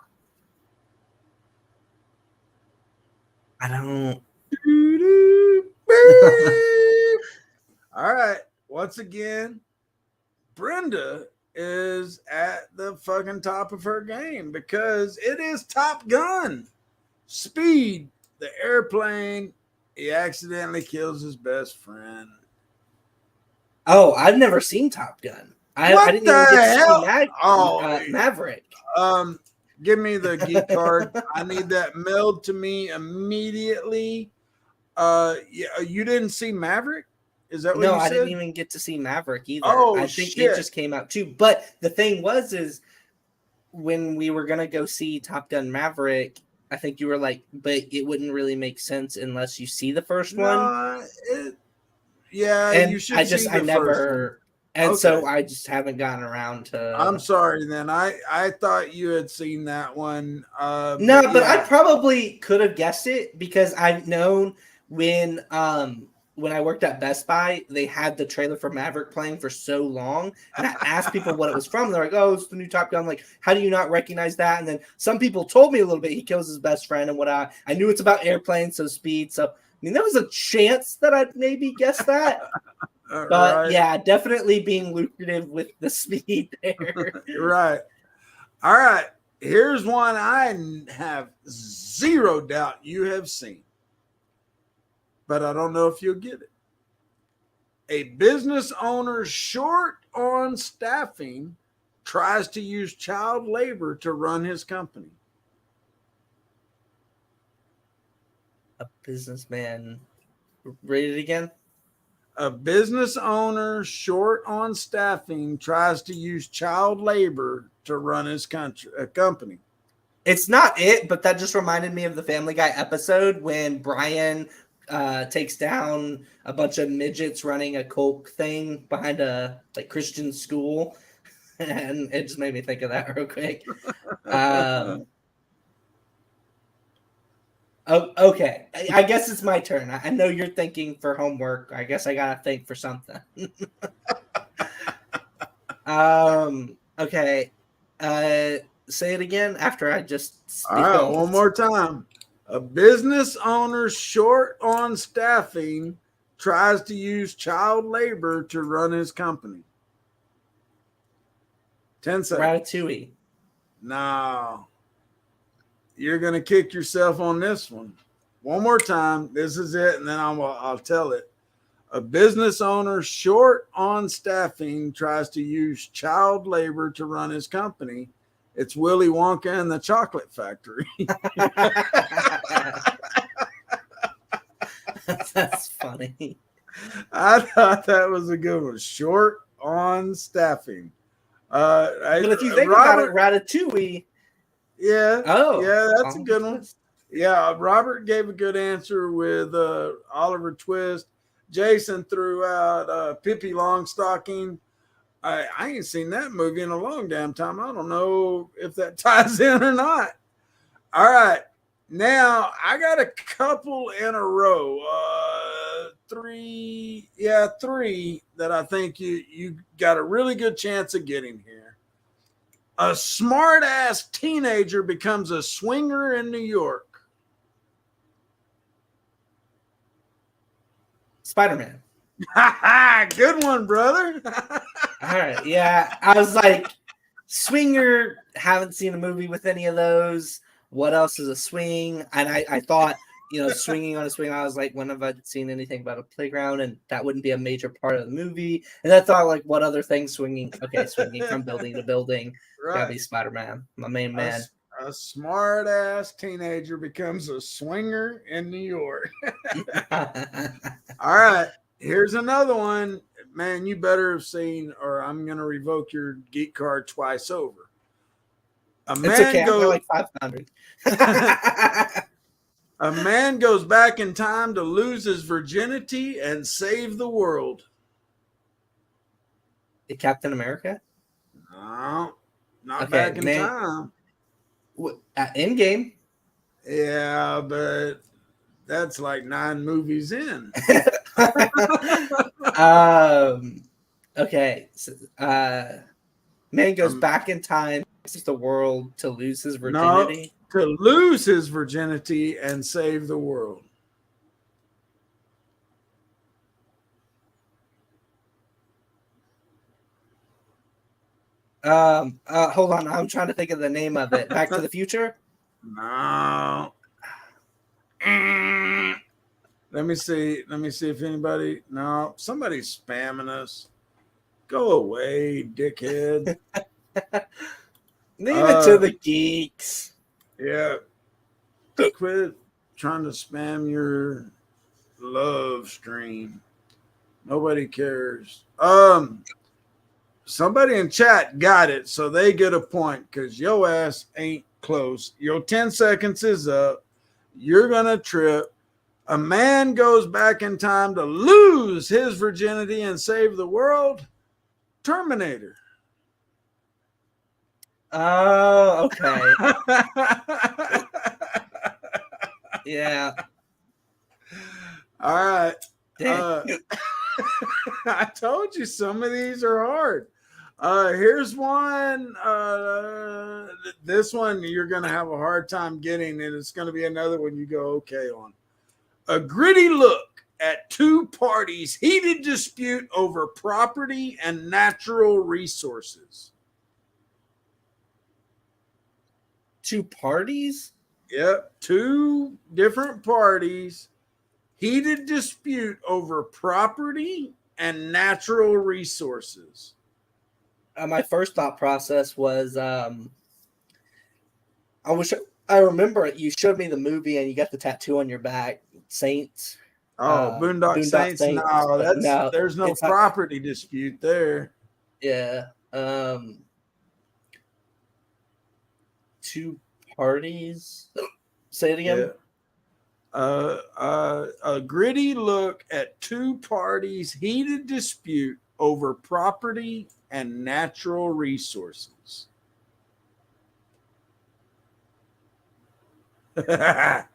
I don't. All right. Once again, Brenda is at the fucking top of her game because it is Top Gun. Speed, the airplane. He accidentally kills his best friend. Oh, I've never seen Top Gun. I didn't even get to see Maverick. Give me the geek card. I need that mailed to me immediately. Yeah, you didn't see Maverick? Is that what you said? No, I didn't even get to see Maverick either. Oh, I think it just came out too. But the thing is when we were gonna go see Top Gun Maverick, I think you were like, but it wouldn't really make sense unless you see the first one. Yeah, and you should see the first one. And so I just haven't gotten around to. I'm sorry then. I thought you had seen that one. No, but I probably could have guessed it because I've known when I worked at Best Buy, they had the trailer for Maverick playing for so long. And I asked people what it was from. They're like, oh, it's the new Top Gun. I'm like, how do you not recognize that? And then some people told me a little bit. He kills his best friend and what I knew it's about airplanes, so speed. So, I mean, there was a chance that I'd maybe guess that. But yeah, definitely being lucrative with the speed there. Right. All right. Here's one I have zero doubt you have seen, but I don't know if you'll get it. A business owner short on staffing tries to use child labor to run his company. A businessman. Read it again. A business owner short on staffing tries to use child labor to run his company. It's not it, but that just reminded me of the Family Guy episode when Brian takes down a bunch of midgets running a Coke thing behind a Christian school, and it just made me think of that real quick. Oh, okay. I guess it's my turn. I know you're thinking for homework. I guess I gotta think for something. Okay. Say it again after I just spilled. All right, one more time. A business owner short on staffing tries to use child labor to run his company. 10 seconds. Ratatouille. No. You're going to kick yourself on this one. One more time. This is it, and then I'll tell it. A business owner short on staffing tries to use child labor to run his company. It's Willy Wonka and the Chocolate Factory. That's funny. I thought that was a good one. Short on staffing. But if you think about it, Ratatouille. Yeah. Oh, yeah, that's a good one. Yeah, Robert gave a good answer with Oliver Twist. Jason threw out Pippi Longstocking. I ain't seen that movie in a long damn time. I don't know if that ties in or not. All right. Now, I got a couple in a row. Three that I think you got a really good chance of getting here. A smart-ass teenager becomes a swinger in New York. Spider-Man. Good one, brother. All right. Yeah, I was like, swinger, haven't seen a movie with any of those. What else is a swing? And I thought, swinging on a swing, I was like, when have I seen anything about a playground? And that wouldn't be a major part of the movie. And I thought, like, what other things swinging? Okay, swinging from building to building. Right. Gotta be Spider-Man, my main man. A smart-ass teenager becomes a swinger in New York. All right, here's another one. Man, you better have seen, or I'm going to revoke your geek card twice over. It's okay, I got like 500. A man goes back in time to lose his virginity and save the world. Captain America? No, not Okay, back in man. time. Endgame. Yeah, but that's like 9 movies in. Okay. So, man goes Um, back in time to the world to lose his no, virginity. to lose his virginity and save the world. Hold on. I'm trying to think of the name of it. Back to the Future. No. Let me see. Let me see if anybody. No, somebody's spamming us. Go away, dickhead. Leave it to the geeks. Yeah. Quit trying to spam your love stream. Nobody cares. Somebody in chat got it, so they get a point because your ass ain't close. Your 10 seconds is up. You're gonna trip. A man goes back in time to lose his virginity and save the world. Terminator. Oh, okay. Yeah. All right. Dang. I told you some of these are hard. Here's one. This one you're going to have a hard time getting, and it's going to be another one you go okay on. A gritty look at two parties' heated dispute over property and natural resources. Two parties? Yep, two different parties, heated dispute over property and natural resources. My first thought process was I remember it. You showed me the movie and you got the tattoo on your back, Saints. Oh, Boondock Saints? No, there's no property dispute there. Yeah. Two parties. Say it again. Yeah. A gritty look at two parties' heated dispute over property and natural resources. Good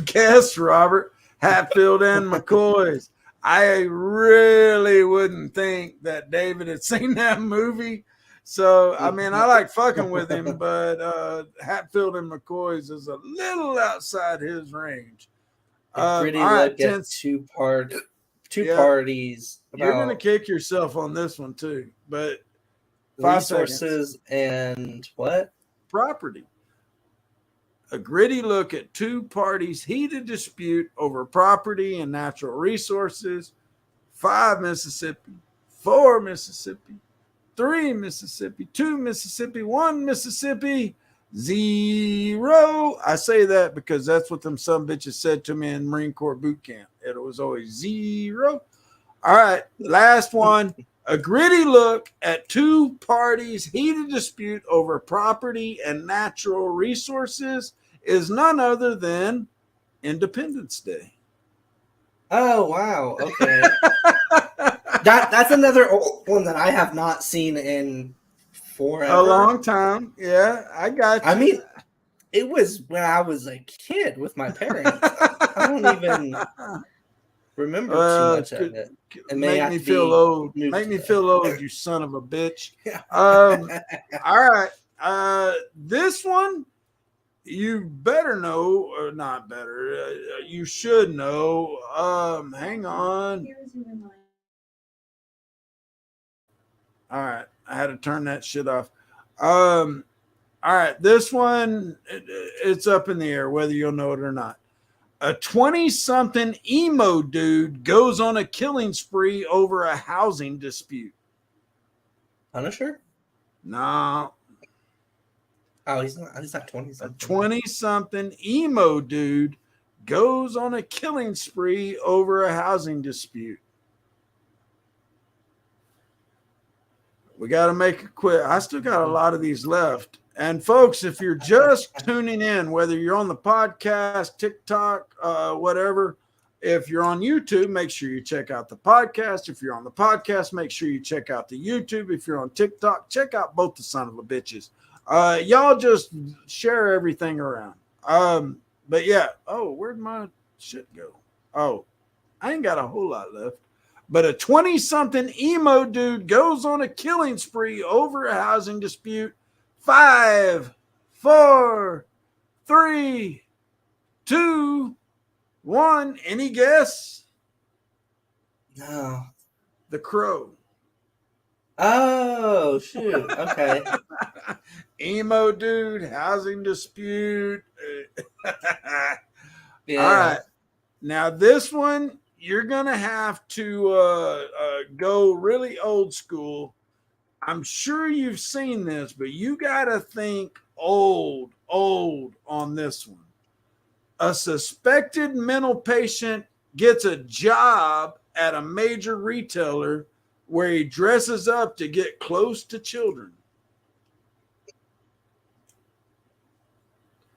guess, Robert. Hatfield and McCoy's. I really wouldn't think that David had seen that movie. So, I mean, I like fucking with him, but Hatfield and McCoy's is a little outside his range. Gritty look at two parties. You're going to kick yourself on this one, too. But resources and what? Property. A gritty look at two parties' heated dispute over property and natural resources. 5 Mississippi, 4 Mississippi, 3 Mississippi, 2 Mississippi, 1 Mississippi, 0. I say that because that's what them some bitches said to me in Marine Corps boot camp. It was always 0. All right, last one. A gritty look at two parties' heated dispute over property and natural resources is none other than Independence Day. Oh, wow. Okay. That's another old one that I have not seen in forever. A long time. Yeah, I got you. I mean, it was when I was a kid with my parents. I don't even remember too much of it. Make me feel old. Make me feel old, you son of a bitch. All right. This one, you better know, or not better. You should know. Hang on. All right. I had to turn that shit off. All right. This one, it's up in the air, whether you'll know it or not. A 20-something emo dude goes on a killing spree over a housing dispute. Punisher? No. Oh, he's not 20-something. A 20-something emo dude goes on a killing spree over a housing dispute. We got to make it quick. I still got a lot of these left. And folks, if you're just tuning in, whether you're on the podcast, TikTok, whatever, If you're on YouTube, make sure you check out the podcast. If you're on the podcast, make sure you check out the YouTube. If you're on TikTok, check out both the son of a bitches. Y'all just share everything around. But yeah. Oh, where'd my shit go? Oh, I ain't got a whole lot left. But a 20-something emo dude goes on a killing spree over a housing dispute. 5, 4, 3, 2, 1. Any guess? No. The Crow. Oh, shoot. Okay. Emo dude, housing dispute. Yeah. All right. Now this one, you're going to have to go really old school. I'm sure you've seen this, but you got to think old on this one. A suspected mental patient gets a job at a major retailer where he dresses up to get close to children.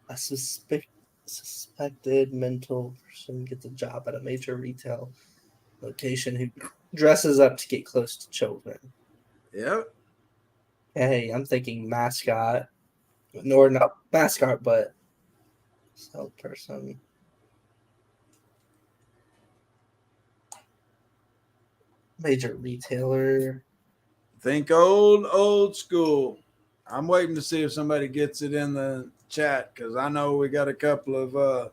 A suspected mental person gets a job at a major retail location who dresses up to get close to children. Yep. Hey, I'm thinking mascot. Nor not mascot, but salesperson. Major retailer. Think old school. I'm waiting to see if somebody gets it in the chat because I know we got a couple of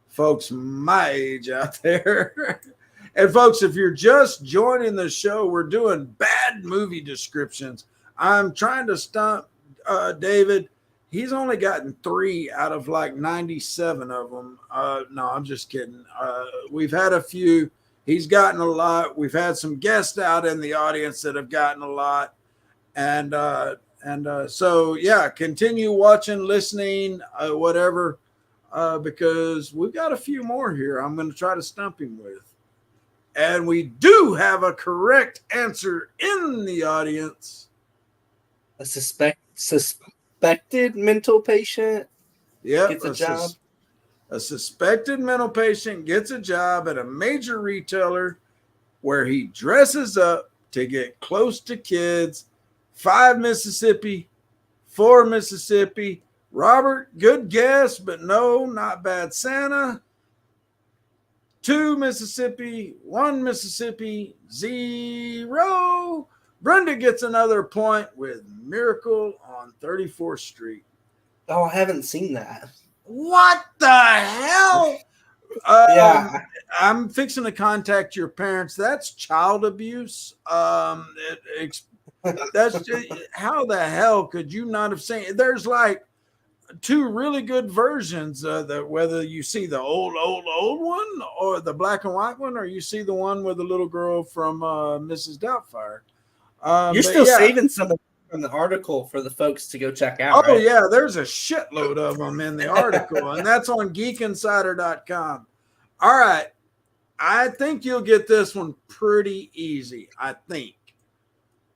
folks my age out there. And folks, if you're just joining the show, we're doing bad movie descriptions. I'm trying to stump David. He's only gotten 3 out of like 97 of them. No, I'm just kidding. We've had a few. He's gotten a lot. We've had some guests out in the audience that have gotten a lot. And so, yeah, continue watching, listening, whatever, because we've got a few more here I'm going to try to stump him with. And we do have a correct answer in the audience. A suspected mental patient gets a job. A suspected mental patient gets a job at a major retailer where he dresses up to get close to kids. 5, Mississippi, 4, Mississippi. Robert, good guess, but no, not Bad Santa. 2, Mississippi, 1, Mississippi, 0. Brenda gets another point with Miracle on 34th Street. Oh, I haven't seen that. What the hell? Yeah. I'm fixing to contact your parents. That's child abuse. That's just, how the hell could you not have seen it? There's like 2 really good versions that whether you see the old one or the black and white one, or you see the one with the little girl from Mrs. Doubtfire. You're still saving some from the article for the folks to go check out. Oh, right? yeah, there's a shitload of them in the article, and that's on geekinsider.com. All right. I think you'll get this one pretty easy, I think.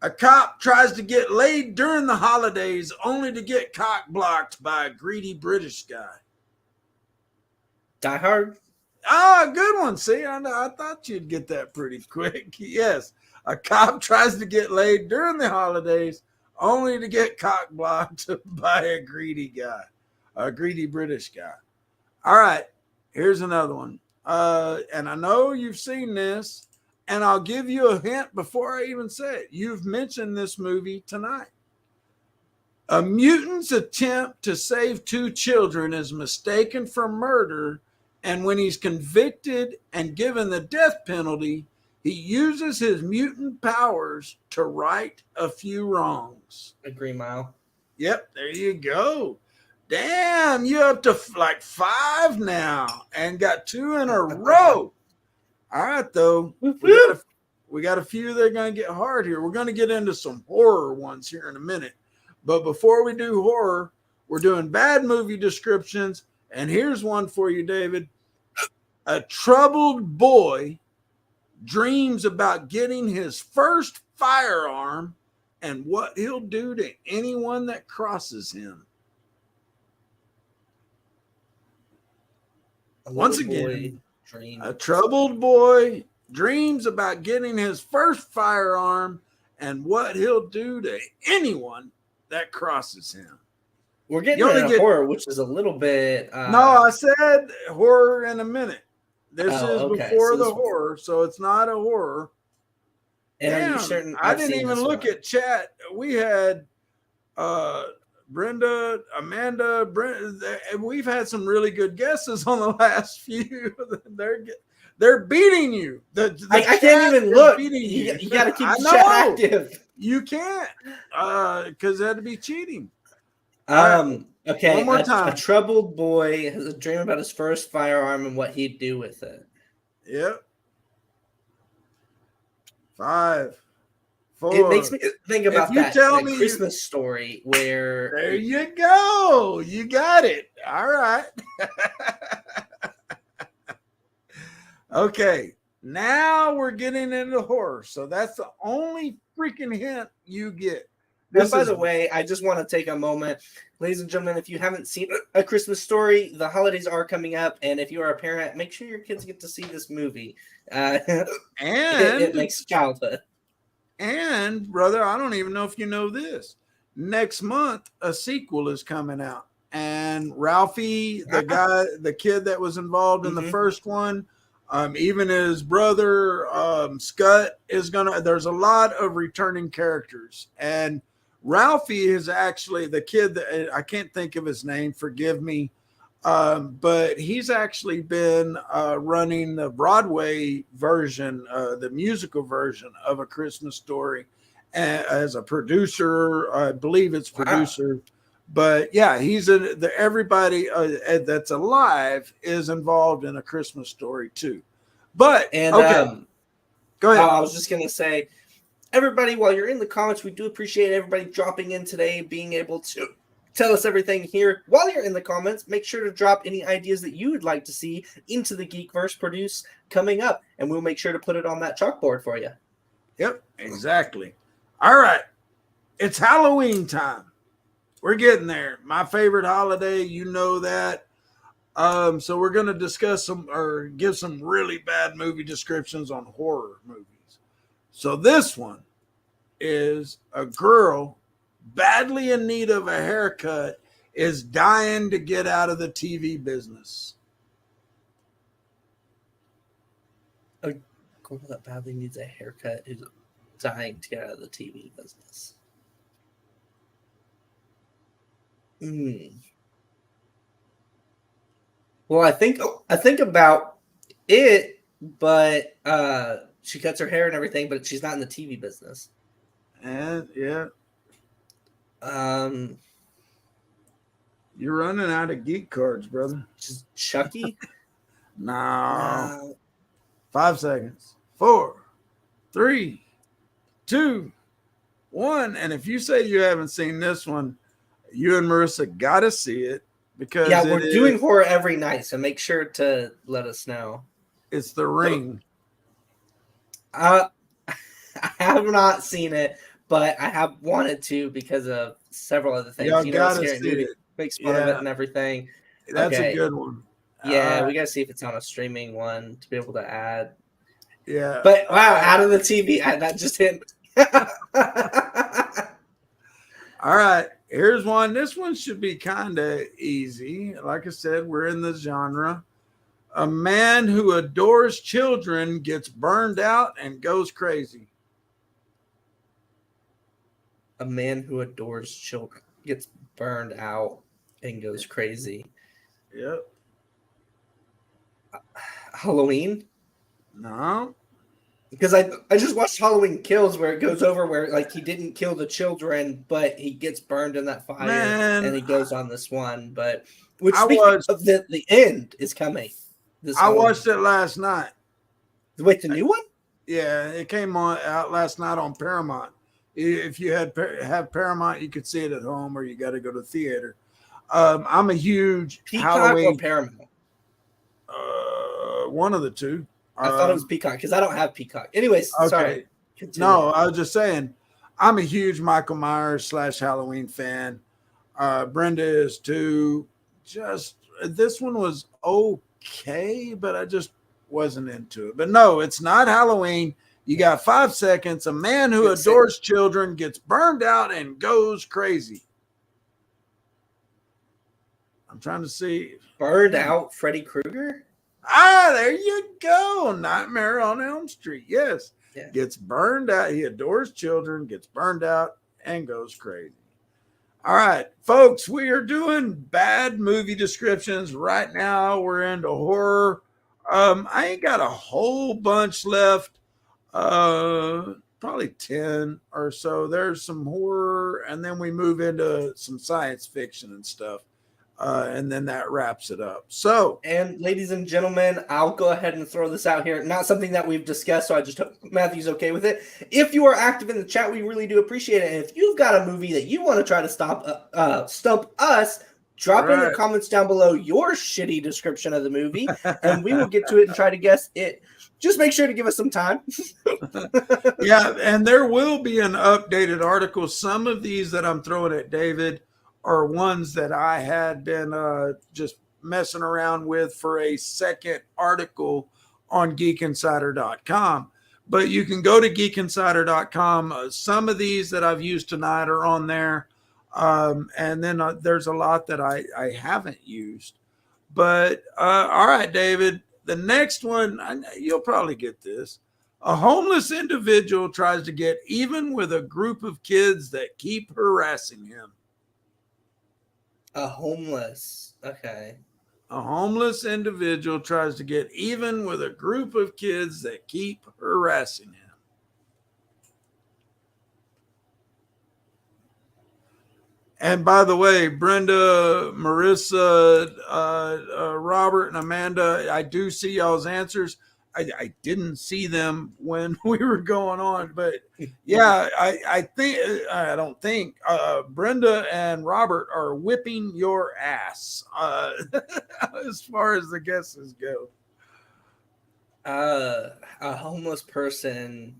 A cop tries to get laid during the holidays only to get cock blocked by a greedy British guy. Die Hard? Good one. See, I thought you'd get that pretty quick. Yes. A cop tries to get laid during the holidays only to get cock blocked by a greedy guy, a greedy British guy. All right, here's another one. And I know you've seen this, and I'll give you a hint before I even say it. You've mentioned this movie tonight. A mutant's attempt to save 2 children is mistaken for murder, and when he's convicted and given the death penalty, he uses his mutant powers to right a few wrongs. A Green Mile. Yep, there you go. Damn, you're up to like 5 now and got 2 in a row. All right, though. We got a few that are going to get hard here. We're going to get into some horror ones here in a minute. But before we do horror, we're doing bad movie descriptions. And here's one for you, David. A troubled boy dreams about getting his first firearm and what he'll do to anyone that crosses him. Once again, Dream. A troubled boy dreams about getting his first firearm and what he'll do to anyone that crosses him. We're getting into horror, which is a little bit. No, I said horror in a minute. This is okay. before the horror, so it's not a horror. And Damn, are you certain? I didn't even look at chat. We had Brenda, Amanda, Brenda. We've had some really good guesses on the last few. They're beating you. I can't even look. You got to keep the chat active. You can't because that'd be cheating. Okay. One more time. A troubled boy has a dream about his first firearm and what he'd do with it. Yep. 5, 4. It makes me think about that Christmas story where. There you go. You got it. All right. Okay. Now we're getting into horror. So that's the only freaking hint you get. And by the way, I just want to take a moment. Ladies and gentlemen, if you haven't seen A Christmas Story, the holidays are coming up. And if you are a parent, make sure your kids get to see this movie. And it makes childhood. And, brother, I don't even know if you know this. Next month, a sequel is coming out. And Ralphie, the kid that was involved in the first one, even his brother, Scott, there's a lot of returning characters. And Ralphie is actually the kid that I can't think of his name. Forgive me. But he's actually been running the Broadway version, the musical version of A Christmas Story as a producer. I believe it's producer. Wow. But yeah, everybody that's alive is involved in A Christmas Story too. But okay, go ahead. I was just going to say, everybody, while you're in the comments, we do appreciate everybody dropping in today, being able to tell us everything here. While you're in the comments, make sure to drop any ideas that you would like to see Into the Geekverse produce coming up, and we'll make sure to put it on that chalkboard for you. Yep, exactly. All right. It's Halloween time. We're getting there. My favorite holiday, you know that. So we're going to discuss give some really bad movie descriptions on horror movies. So this one is a girl badly in need of a haircut is dying to get out of the TV business. A girl that badly needs a haircut is dying to get out of the TV business. Well, I think about it, but she cuts her hair and everything, but she's not in the TV business. And yeah. You're running out of geek cards, brother. Just Chucky? No. 5 seconds. 4, 3, 2, 1. And if you say you haven't seen this one, you and Marissa got to see it because we're doing horror every night, so make sure to let us know. It's The Ring. I have not seen it, but I have wanted to because of several other things. Y'all gotta see it. Makes fun of it and everything. That's a good one. Yeah, we gotta see if it's on a streaming one to be able to add. Yeah. But wow, out of the TV, that just hit. All right, here's one. This one should be kind of easy. Like I said, we're in the genre. A man who adores children gets burned out and goes crazy. A man who adores children gets burned out and goes crazy. Yep. Halloween? No. Because I just watched Halloween Kills where it goes over where like he didn't kill the children, but he gets burned in that fire and he goes on this one. But which of the end is coming. I watched it last night. Wait, the new one? Yeah, it came out last night on Paramount. If you have Paramount, you could see it at home, or you got to go to the theater. I'm a huge Peacock Halloween or Paramount. One of the two. I thought it was Peacock because I don't have Peacock. Anyways, okay. Sorry. Continue. No, I was just saying, I'm a huge Michael Myers / Halloween fan. Brenda is too. Just this one was okay, but I just wasn't into it. But no, it's not Halloween. You got 5 seconds. A man who adores children gets burned out and goes crazy. I'm trying to see. Burned out Freddy Krueger? There you go. Nightmare on Elm Street. Yes. Yeah. Gets burned out. He adores children, gets burned out, and goes crazy. All right, folks, we are doing bad movie descriptions. Right now, we're into horror. I ain't got a whole bunch left. Probably 10 or so. There's some horror, and then we move into some science fiction and stuff. And then that wraps it up. So, and ladies and gentlemen, I'll go ahead and throw this out here. Not something that we've discussed, so I just hope Matthew's okay with it. If you are active in the chat, we really do appreciate it. And if you've got a movie that you want to try to stump us, drop in the comments down below your shitty description of the movie, and we will get to it and try to guess it. Just make sure to give us some time. Yeah, and there will be an updated article. Some of these that I'm throwing at David are ones that I had been just messing around with for a second article on geekinsider.com. But you can go to geekinsider.com. Some of these that I've used tonight are on there. And then there's a lot that I haven't used. But all right, David, the next one, you'll probably get this. A homeless individual tries to get even with a group of kids that keep harassing him. A homeless. Okay. A homeless individual tries to get even with a group of kids that keep harassing him. And by the way, Brenda, Marissa, Robert, and Amanda, I do see y'all's answers. I didn't see them when we were going on, but yeah, I don't think Brenda and Robert are whipping your ass as far as the guesses go. A homeless person,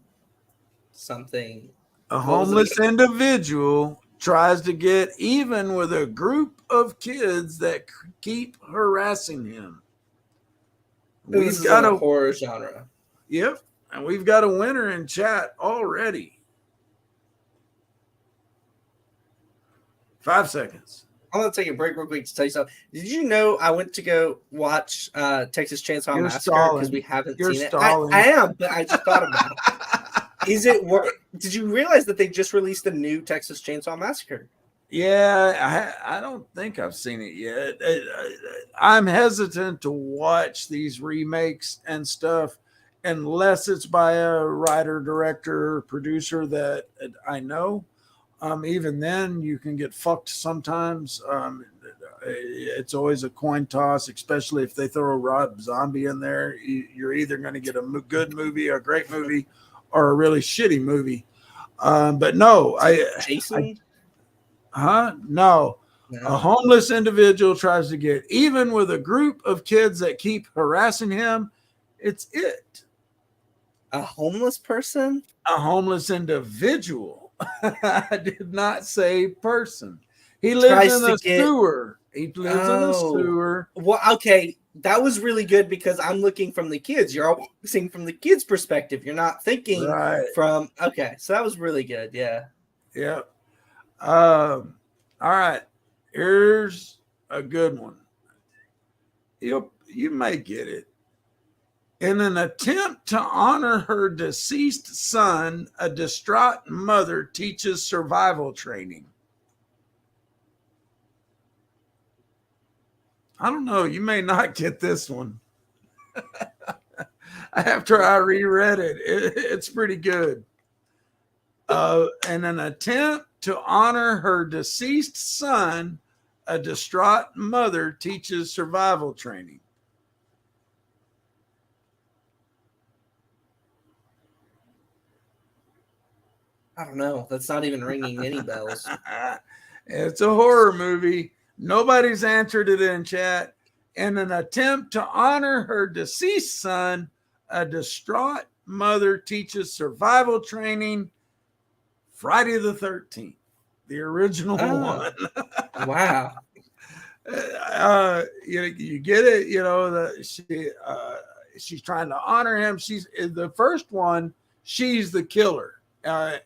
something. A homeless individual tries to get even with a group of kids that keep harassing him. We've got a horror genre. Yep. And we've got a winner in chat already. 5 seconds. I'm going to take a break real quick to tell you something. Did you know I went to go watch Texas Chainsaw Massacre because we haven't seen it? I am, but I just thought about it. Is it worth? Did you realize that they just released a new Texas Chainsaw Massacre? Yeah, I don't think I've seen it yet. I'm hesitant to watch these remakes and stuff unless it's by a writer, director, producer that I know. Even then, you can get fucked sometimes. It's always a coin toss, especially if they throw a Rob Zombie in there. You're either going to get a good movie, a great movie, or a really shitty movie. But no, Jason. No. A homeless individual tries to get even with a group of kids that keep harassing him. It's it. A homeless person? A homeless individual. I did not say person. He lives in a sewer. He lives in a sewer. Well, okay. That was really good because I'm looking from the kids. You're all seeing from the kids' perspective. You're not thinking from. Okay. So that was really good. Yeah. Yep. All right. Here's a good one. You may get it. In an attempt to honor her deceased son, a distraught mother teaches survival training. I don't know. You may not get this one. After I reread it, it's pretty good. In an attempt to honor her deceased son, a distraught mother teaches survival training. I don't know. That's not even ringing any bells. It's a horror movie. Nobody's answered it in chat. In an attempt to honor her deceased son, a distraught mother teaches survival training. Friday the 13th, the original one. Wow. You get it, you know, she's trying to honor him. She's the first one. She's the killer. So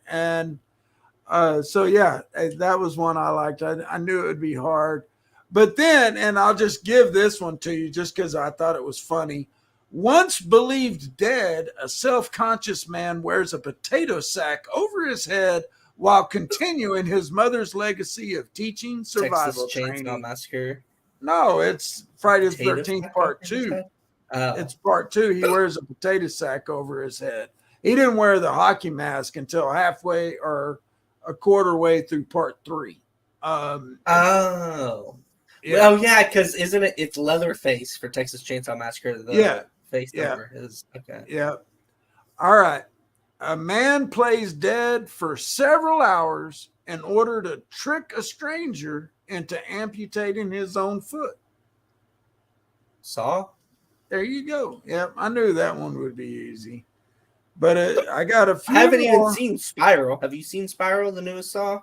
yeah, that was one I liked. I knew it would be hard, but then, and I'll just give this one to you just because I thought it was funny. Once believed dead, a self-conscious man wears a potato sack over his head while continuing his mother's legacy of teaching survival Texas Chainsaw training. Massacre. No, it's Friday the Potato 13th sack part over his 2. head? Oh. It's part 2. He wears a potato sack over his head. He didn't wear the hockey mask until halfway or a quarter way through part 3. Oh. Yeah. Well, yeah, because isn't it? It's Leatherface for Texas Chainsaw Massacre. The face over his. Okay. Yeah. All right. A man plays dead for several hours in order to trick a stranger into amputating his own foot. Saw? There you go. Yep, I knew that one would be easy. But I got a few. I haven't more. even seen Spiral. Have you seen Spiral, the newest Saw?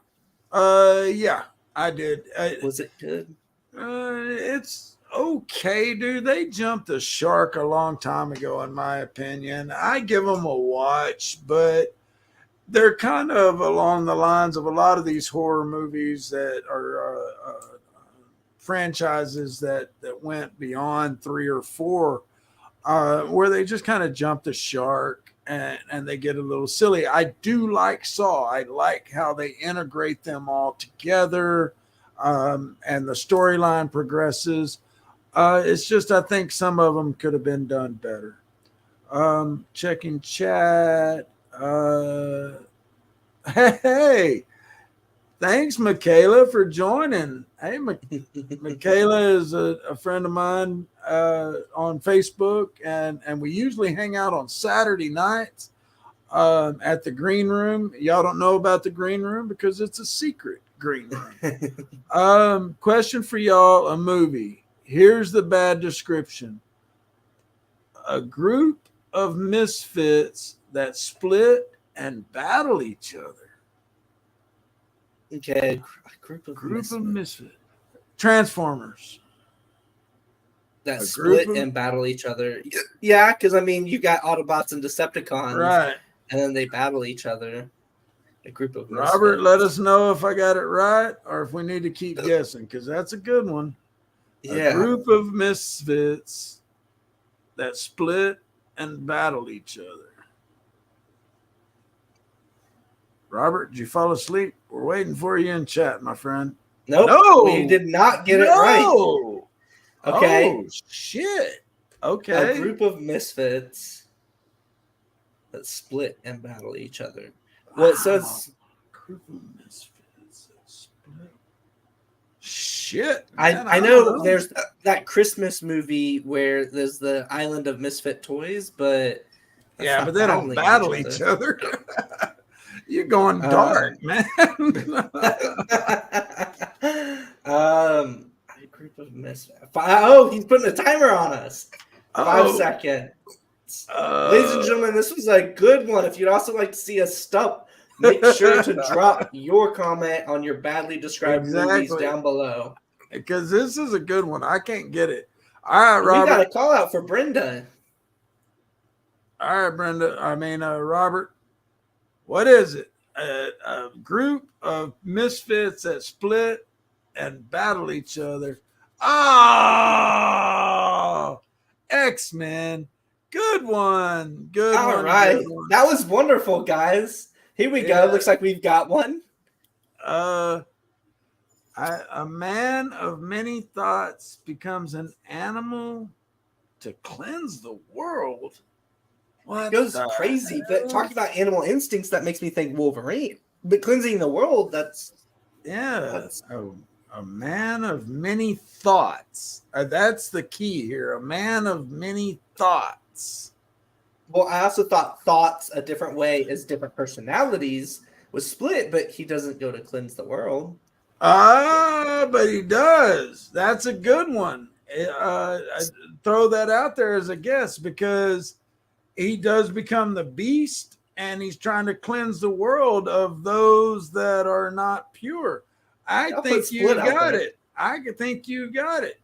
Yeah, I did. Was it good? It's okay, dude. They jumped the shark a long time ago, in my opinion. I give them a watch, but they're kind of along the lines of a lot of these horror movies that are franchises that went beyond 3 or 4, where they just kind of jump the shark and they get a little silly. I do like Saw. I like how they integrate them all together, and the storyline progresses. It's just I think some of them could have been done better. Checking chat. Hey, thanks, Michaela, for joining. Hey, Michaela is a friend of mine on Facebook, and we usually hang out on Saturday nights at the Green Room. Y'all don't know about the Green Room because it's a secret green room. Question for y'all, a movie. Here's the bad description. A group of misfits that split and battle each other. Okay, a group of misfits. Transformers. That split and battle each other. Yeah, because I mean, you got Autobots and Decepticons, right? And then they battle each other. A group of misfits. Robert, let us know if I got it right or if we need to keep guessing, because that's a good one. Yeah. A group of misfits that split and battle each other. Robert, did you fall asleep? We're waiting for you in chat, my friend. Nope. No, we did not get it right. Okay. Oh, shit. Okay. A group of misfits that split and battle each other. Well, so it's a group of misfits that split. Shit. Man, I know there's that Christmas movie where there's the island of misfit toys, but yeah, but they don't battle each other. You're going dark, man. A group of misfits. Oh, he's putting a timer on us. 5 seconds. Ladies and gentlemen, this was a good one. If you'd also like to see us stump, make sure to drop your comment on your badly described movies down below. Because this is a good one. I can't get it. All right, Robert. We got a call out for Brenda. All right, Brenda. Robert. What is it? A group of misfits that split and battle each other. Oh, X-Men. Good one. Good one. All right. Good one. That was wonderful, guys. Here we go. Looks like we've got one. A man of many thoughts becomes an animal to cleanse the world. What? It goes crazy. But talking about animal instincts, that makes me think Wolverine. But cleansing the world, that's a man of many thoughts. That's the key here. A man of many thoughts. Well, I also thought thoughts a different way as different personalities was split, but he doesn't go to cleanse the world. But he does. That's a good one. I throw that out there as a guess because he does become the beast and he's trying to cleanse the world of those that are not pure. I think you got it. I think you got it.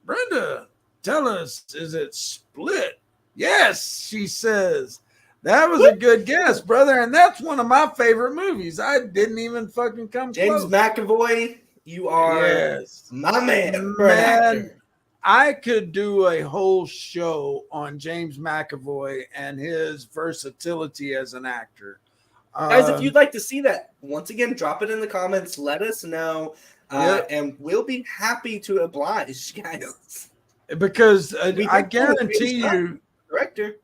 Brenda, tell us, is it split Yes, she says. That was a good guess, brother. And that's one of my favorite movies. I didn't even fucking come James close. McAvoy, you are my man for an actor. I could do a whole show on James McAvoy and his versatility as an actor. Guys, if you'd like to see that, once again, drop it in the comments. Let us know. And we'll be happy to oblige, guys. Because I guarantee you, director,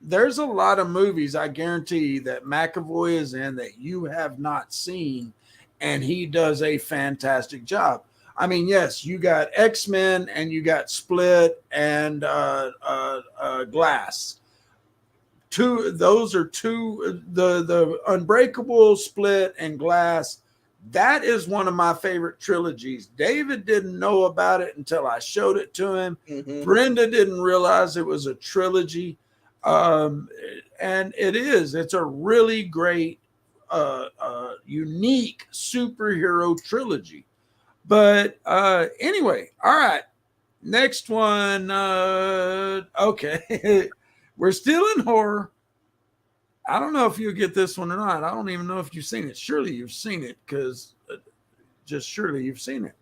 there's a lot of movies I guarantee that McAvoy is in that you have not seen, and he does a fantastic job. I mean, yes, you got X-Men and you got Split and Glass. Those are two, the Unbreakable, Split, and Glass. That is one of my favorite trilogies. David didn't know about it until I showed it to him. Mm-hmm. Brenda didn't realize it was a trilogy. And it's a really great, unique superhero trilogy. But anyway, all right. Next one. Okay. We're still in horror. I don't know if you'll get this one or not. I don't even know if you've seen it. Surely you've seen it, because just surely you've seen it.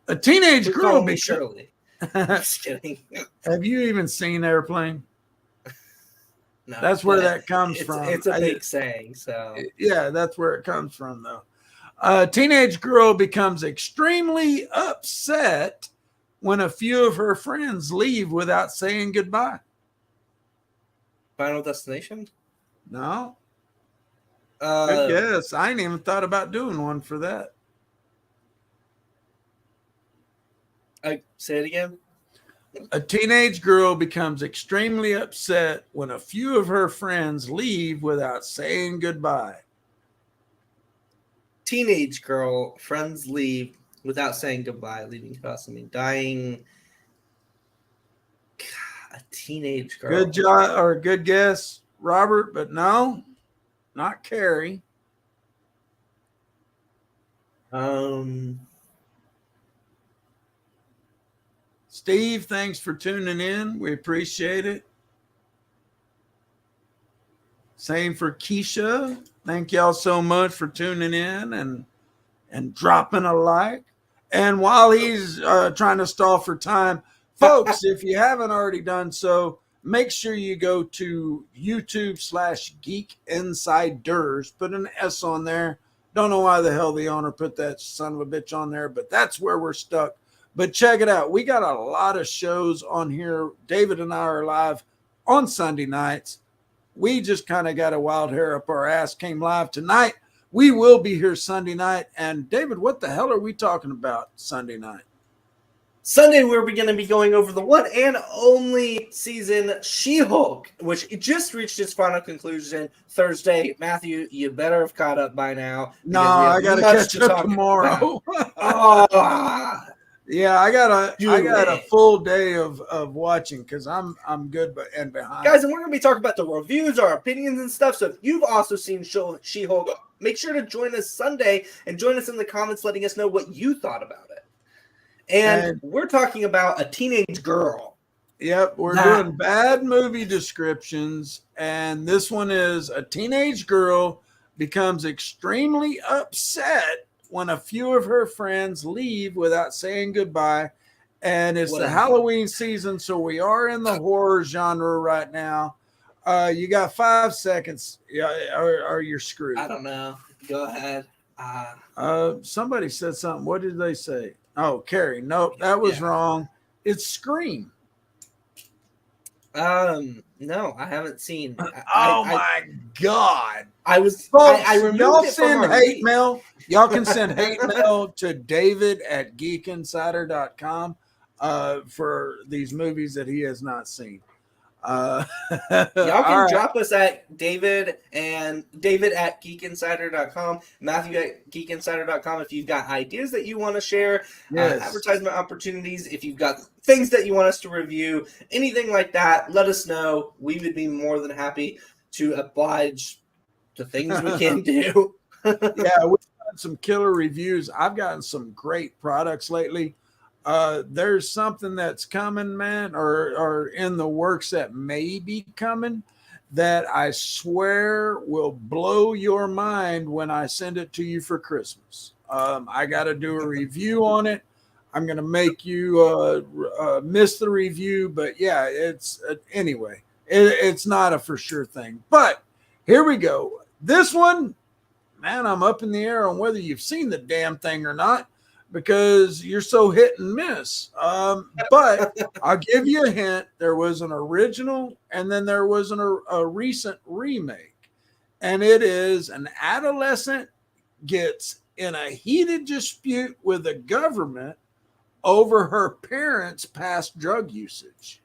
A teenage girl. Shirley. Just kidding. Have you even seen Airplane? No, that's where that comes from. It's a big saying. So yeah, that's where it comes from, though. A teenage girl becomes extremely upset when a few of her friends leave without saying goodbye. Final Destination? No. Good guess. I ain't even thought about doing one for that. Say it again. A teenage girl becomes extremely upset when a few of her friends leave without saying goodbye. Teenage girl, friends leave without saying goodbye, leaving us. I mean, dying. God, a teenage girl. Good job, or good guess, Robert, but no, not Carrie. Steve, thanks for tuning in. We appreciate it. Same for Keisha. Thank y'all so much for tuning in and dropping a like. And while he's trying to stall for time, folks, if you haven't already done so, make sure you go to YouTube/Geek Insiders. Put an S on there. Don't know why the hell the owner put that son of a bitch on there, but that's where we're stuck. But check it out. We got a lot of shows on here. David and I are live on Sunday nights. We just kind of got a wild hair up our ass, came live tonight. We will be here Sunday night. And David, what the hell are we talking about Sunday night? Sunday, we're going to be going over the one and only season She-Hulk, which just reached its final conclusion Thursday. Matthew, you better have caught up by now. No, I got to catch up tomorrow. Yeah, I got a full day of watching because I'm good and behind. Guys, and we're going to be talking about the reviews, our opinions and stuff. So if you've also seen She-Hulk, make sure to join us Sunday and join us in the comments letting us know what you thought about it. And we're talking about a teenage girl. Yep, we're doing bad movie descriptions. And this one is a teenage girl becomes extremely upset when a few of her friends leave without saying goodbye. And it's the Halloween season, so we are in the horror genre right now. You got 5 seconds, or you're screwed. I don't know. Go ahead. Somebody said something. What did they say? Oh, Carrie. Nope, that was wrong. It's Scream. No, I haven't seen. My God! I was. Folks, I removed y'all it send from hate mail. Y'all can send hate mail to David@geekinsider.com for these movies that he has not seen. Y'all can drop us at David at geekinsider.com, Matthew at geekinsider.com if you've got ideas that you want to share, advertisement opportunities, if you've got things that you want us to review, anything like that, let us know. We would be more than happy to oblige the things we can do. Yeah, we've got some killer reviews. I've gotten some great products lately. there's something that's coming, man, or in the works that may be coming that I swear will blow your mind when I send it to you for Christmas. I got to do a review on it. I'm going to make you miss the review, but yeah, it's anyway, it's not a for sure thing. But here we go. This one, man, I'm up in the air on whether you've seen the damn thing or not because you're so hit and miss. But I'll give you a hint. There was an original and then there was a recent remake. And it is an adolescent gets in a heated dispute with the government over her parents' past drug usage.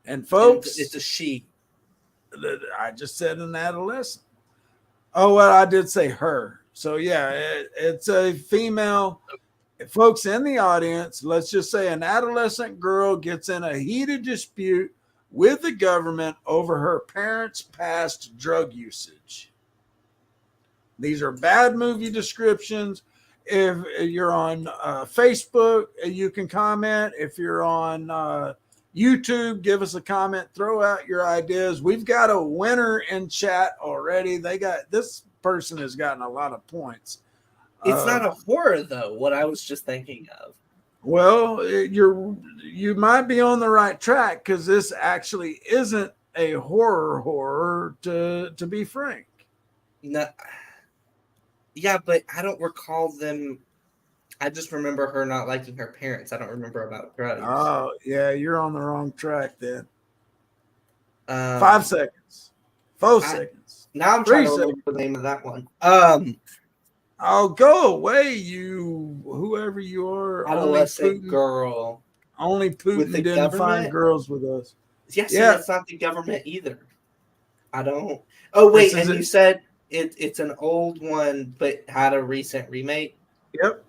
And folks, it's a she. I just said an adolescent. Oh, well, I did say her. So, yeah, it's a female. Folks in the audience, let's just say an adolescent girl gets in a heated dispute with the government over her parents' past drug usage. These are bad movie descriptions. If you're on Facebook, you can comment. If you're on YouTube, give us a comment. Throw out your ideas. We've got a winner in chat already. This person has gotten a lot of points. It's not a horror, though, what I was just thinking of. Well, you might be on the right track because this actually isn't a horror, to be frank. No. Yeah, but I don't recall them. I just remember her not liking her parents. I don't remember about drugs. Oh, yeah, you're on the wrong track then. 5 seconds. 4 seconds. Now I'm trying to remember the name of that one. I'll go away, you whoever you are. Adolescent girl. Only Putin didn't find girls with us. Yes, yeah, that's not the government either. I don't. Oh wait, and you said it's an old one, but had a recent remake. Yep.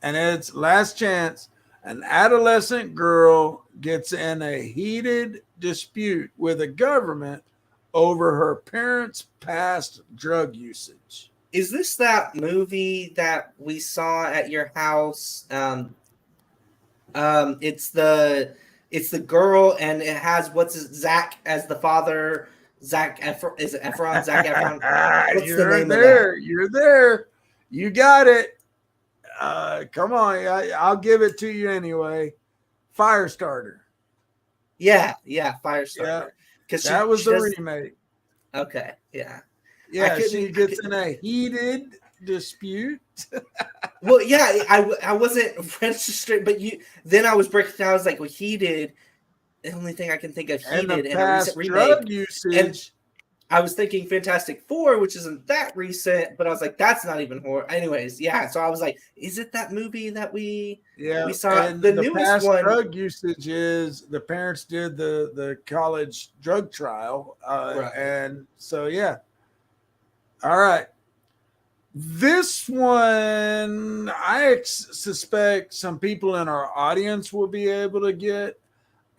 And it's Last Chance. An adolescent girl gets in a heated dispute with the government over her parents' past drug usage. Is this that movie that we saw at your house? It's the girl, and it has Zach as the father. Zach Efron, is it Efron? Zach Efron. What's the name there. Of that? You're there. You got it. Come on, I'll give it to you anyway. Firestarter. Yeah, Firestarter. Because that was the remake. Okay, yeah. Yeah, she gets in a heated dispute. Well, yeah, I wasn't registered, but then I was breaking down. I was like, well, heated. The only thing I can think of heated and a recent remake. Drug usage. And I was thinking Fantastic Four, which isn't that recent, but I was like, that's not even horror. Anyways, yeah. So I was like, is it that movie that we saw? And the newest past one. Drug usage is the parents did the college drug trial, right. And so yeah. All right. This one, I suspect some people in our audience will be able to get.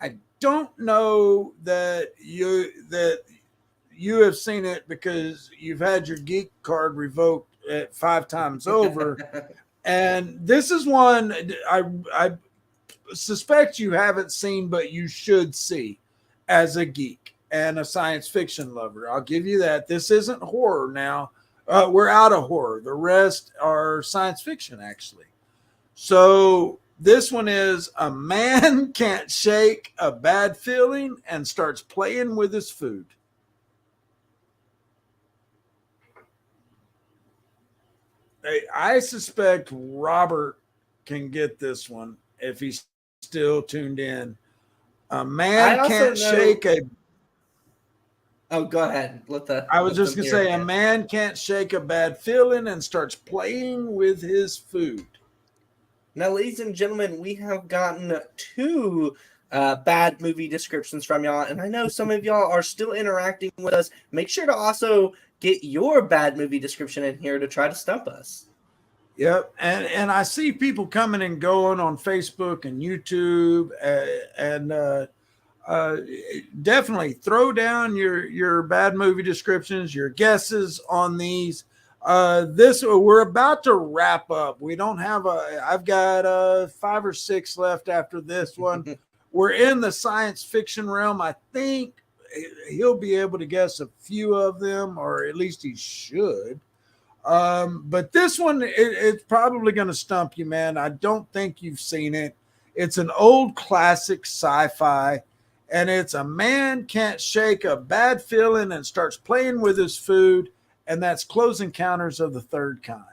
I don't know that you have seen it because you've had your geek card revoked 5 times over. And this is one I suspect you haven't seen, but you should see as a geek and a science fiction lover. I'll give you that. This isn't horror now. We're out of horror. The rest are science fiction, actually. So this one is a man can't shake a bad feeling and starts playing with his food. I suspect Robert can get this one if he's still tuned in. A man can't shake a... Oh, go ahead. I was just going to say, a man can't shake a bad feeling and starts playing with his food. Now, ladies and gentlemen, we have gotten 2 bad movie descriptions from y'all, and I know some of y'all are still interacting with us. Make sure to also get your bad movie description in here to try to stump us. Yep, and I see people coming and going on Facebook and YouTube, and definitely throw down your bad movie descriptions, your guesses on these. This we're about to wrap up. We don't have I've got 5 or 6 left after this one. We're in the science fiction realm. I think he'll be able to guess a few of them, or at least he should. But this one, it's probably going to stump you, man. I don't think you've seen it. It's an old classic sci-fi, and it's a man can't shake a bad feeling and starts playing with his food, and that's Close Encounters of the Third Kind.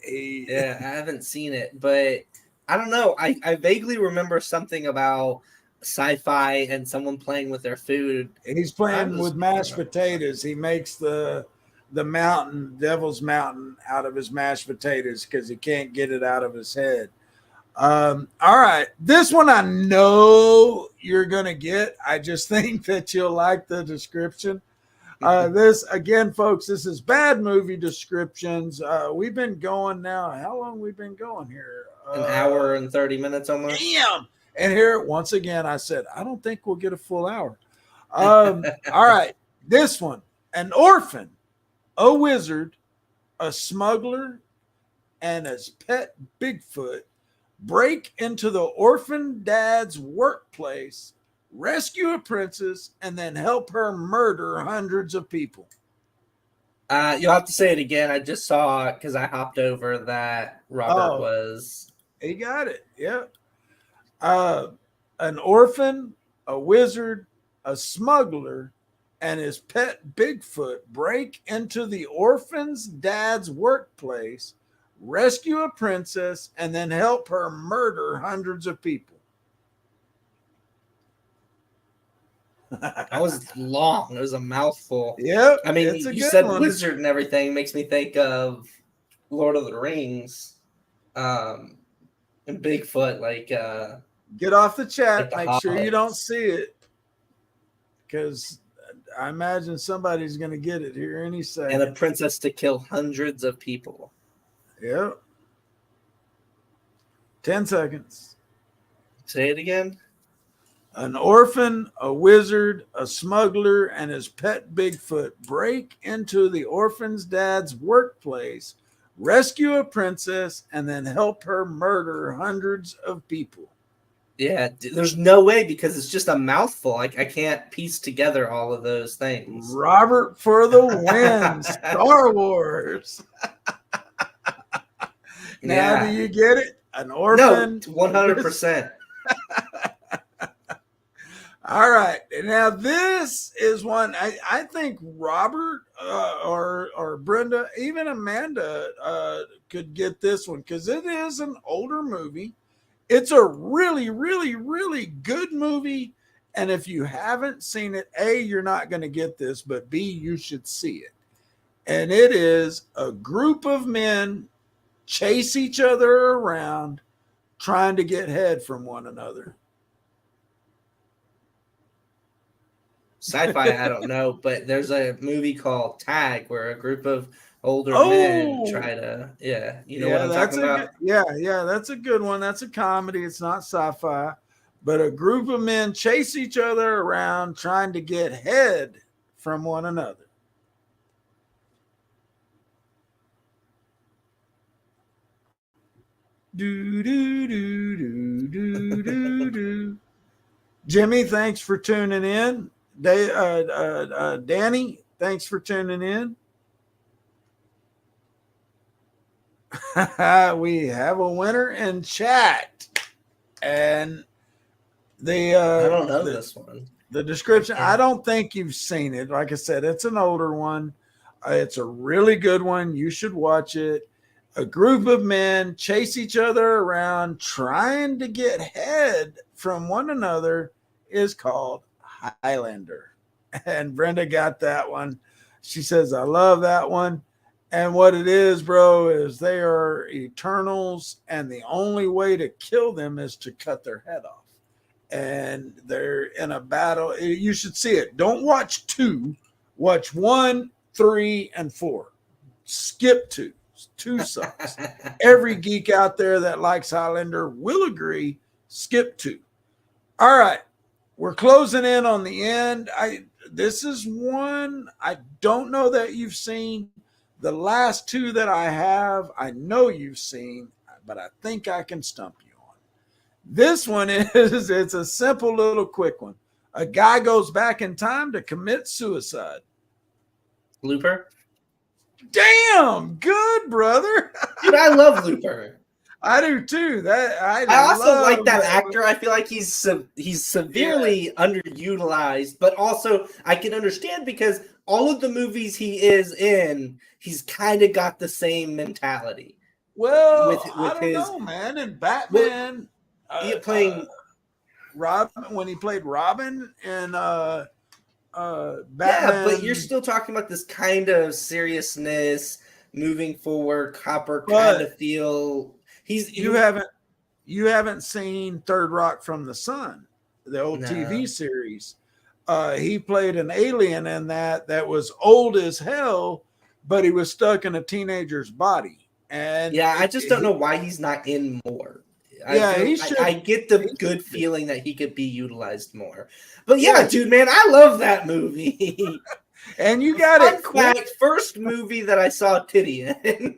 Yeah, I haven't seen it, but I don't know. I vaguely remember something about sci-fi and someone playing with their food. He's playing with mashed potatoes. He makes the mountain, Devil's Mountain, out of his mashed potatoes because he can't get it out of his head. All right. This one I know you're going to get. I just think that you'll like the description. This, again, folks, this is bad movie descriptions. We've been going now. How long we been going here? An hour and 30 minutes almost. Damn. And here, once again, I said, I don't think we'll get a full hour. All right. This one, an orphan, a wizard, a smuggler, and his pet Bigfoot break into the orphan dad's workplace, rescue a princess, and then help her murder hundreds of people. You'll have to say it again. I just saw it because I hopped over that Robert was. He got it. Yep. An orphan, a wizard, a smuggler, and his pet Bigfoot break into the orphan's dad's workplace, rescue a princess, and then help her murder hundreds of people. That was long. It was a mouthful. Yep. I mean, you said wizard and everything makes me think of Lord of the Rings. And Bigfoot, like get off the chat. like the Make sure you Hobbits. don't see it, because I imagine somebody's going to get it here any second. And a princess to kill hundreds of people. Yep. 10 seconds. Say it again. An orphan, a wizard, a smuggler, and his pet Bigfoot break into the orphan's dad's workplace, rescue a princess, and then help her murder hundreds of people. Yeah, there's no way because it's just a mouthful. I can't piece together all of those things. Robert for the win. Star Wars. Now, do you get it? An orphan? No, 100%. All right. Now, this is one I think Robert or Brenda, even Amanda could get this one because it is an older movie. It's a really, really, really good movie. And if you haven't seen it, A, you're not going to get this, but B, you should see it. And it is a group of men chase each other around trying to get head from one another. Sci-fi, I don't know, but there's a movie called Tag where a group of older men try to, you know what I'm talking about? That's a good one. That's a comedy. It's not sci-fi, but a group of men chase each other around trying to get head from one another. Do, do, do, do, do, do, do. Jimmy, thanks for tuning in. Danny, thanks for tuning in. We have a winner in chat, and I don't know this one. The description, I don't think you've seen it. Like I said, it's an older one. It's a really good one. You should watch it. A group of men chase each other around trying to get head from one another is called Highlander. And Brenda got that one. She says, I love that one. And what it is, bro, is they are Eternals, and the only way to kill them is to cut their head off. And they're in a battle. You should see it. Don't watch 2. Watch 1, 3, and 4. Skip 2. 2 sucks. Every geek out there that likes Highlander will agree. Skip 2. All right. We're closing in on the end. This is one I don't know that you've seen, The last two that I have, I know you've seen, but I think I can stump you on. This one it's a simple little quick one. A guy goes back in time to commit suicide. Looper. Damn, good, brother. Dude, I love Looper. I do too. I also like that movie. actor. I feel like he's severely underutilized, but also I can understand because all of the movies he is in, he's kind of got the same mentality. Well, I don't know, man. And Batman, playing Robin, when he played Robin in Batman. Yeah, but you're still talking about this kind of seriousness, moving forward, copper kind of feel. You haven't seen Third Rock from the Sun, the old TV series. He played an alien in that was old as hell, but he was stuck in a teenager's body. And I just don't know why he's not in more. I get the good feeling that he could be utilized more. But dude, man, I love that movie. And you got it quick. First movie that I saw titty in.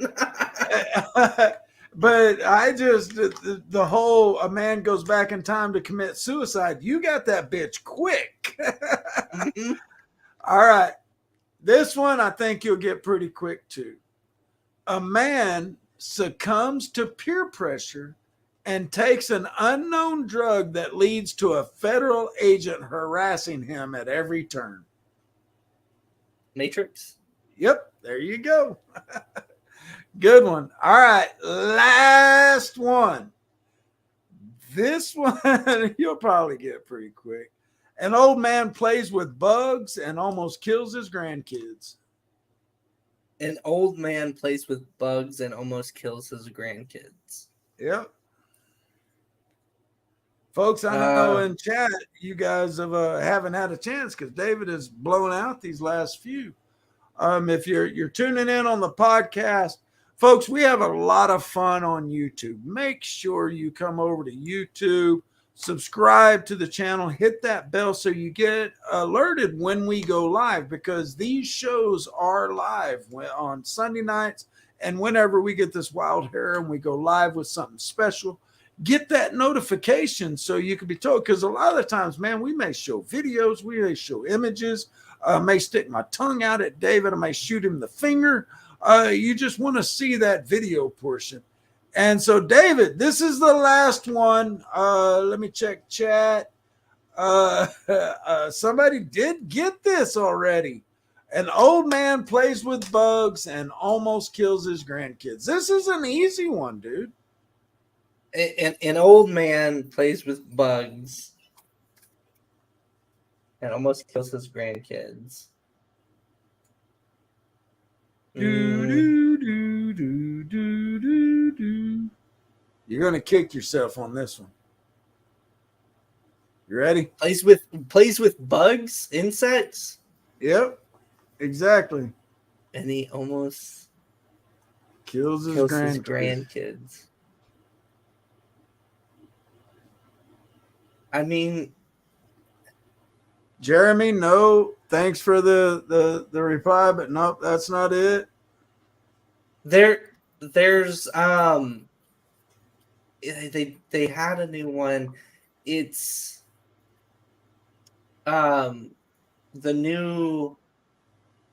But I just, the whole a man goes back in time to commit suicide, you got that bitch quick. Mm-hmm. All right. This one I think you'll get pretty quick too. A man succumbs to peer pressure and takes an unknown drug that leads to a federal agent harassing him at every turn. Matrix? Yep, there you go. Good one. All right, last one. This one you'll probably get pretty quick. An old man plays with bugs and almost kills his grandkids. An old man plays with bugs and almost kills his grandkids. Yep. Folks, I know in chat you guys haven't had a chance because David has blown out these last few. If you're tuning in on the podcast, folks, we have a lot of fun on YouTube. Make sure you come over to YouTube, subscribe to the channel, hit that bell so you get alerted when we go live, because these shows are live on Sunday nights, and whenever we get this wild hair and we go live with something special, get that notification so you can be told, because a lot of the times, man, we may show videos, we may show images, may stick my tongue out at David, I may shoot him the finger. You just want to see that video portion. And so, David, this is the last one. Let me check chat. Somebody did get this already. An old man plays with bugs and almost kills his grandkids. This is an easy one, dude. An old man plays with bugs and almost kills his grandkids. Do. You're gonna kick yourself on this one. You ready? Plays with bugs, insects. Yep, exactly. And he almost kills his grandkids. I mean, Jeremy, no, thanks for the reply, but nope, that's not it. There's they had a new one. It's the new,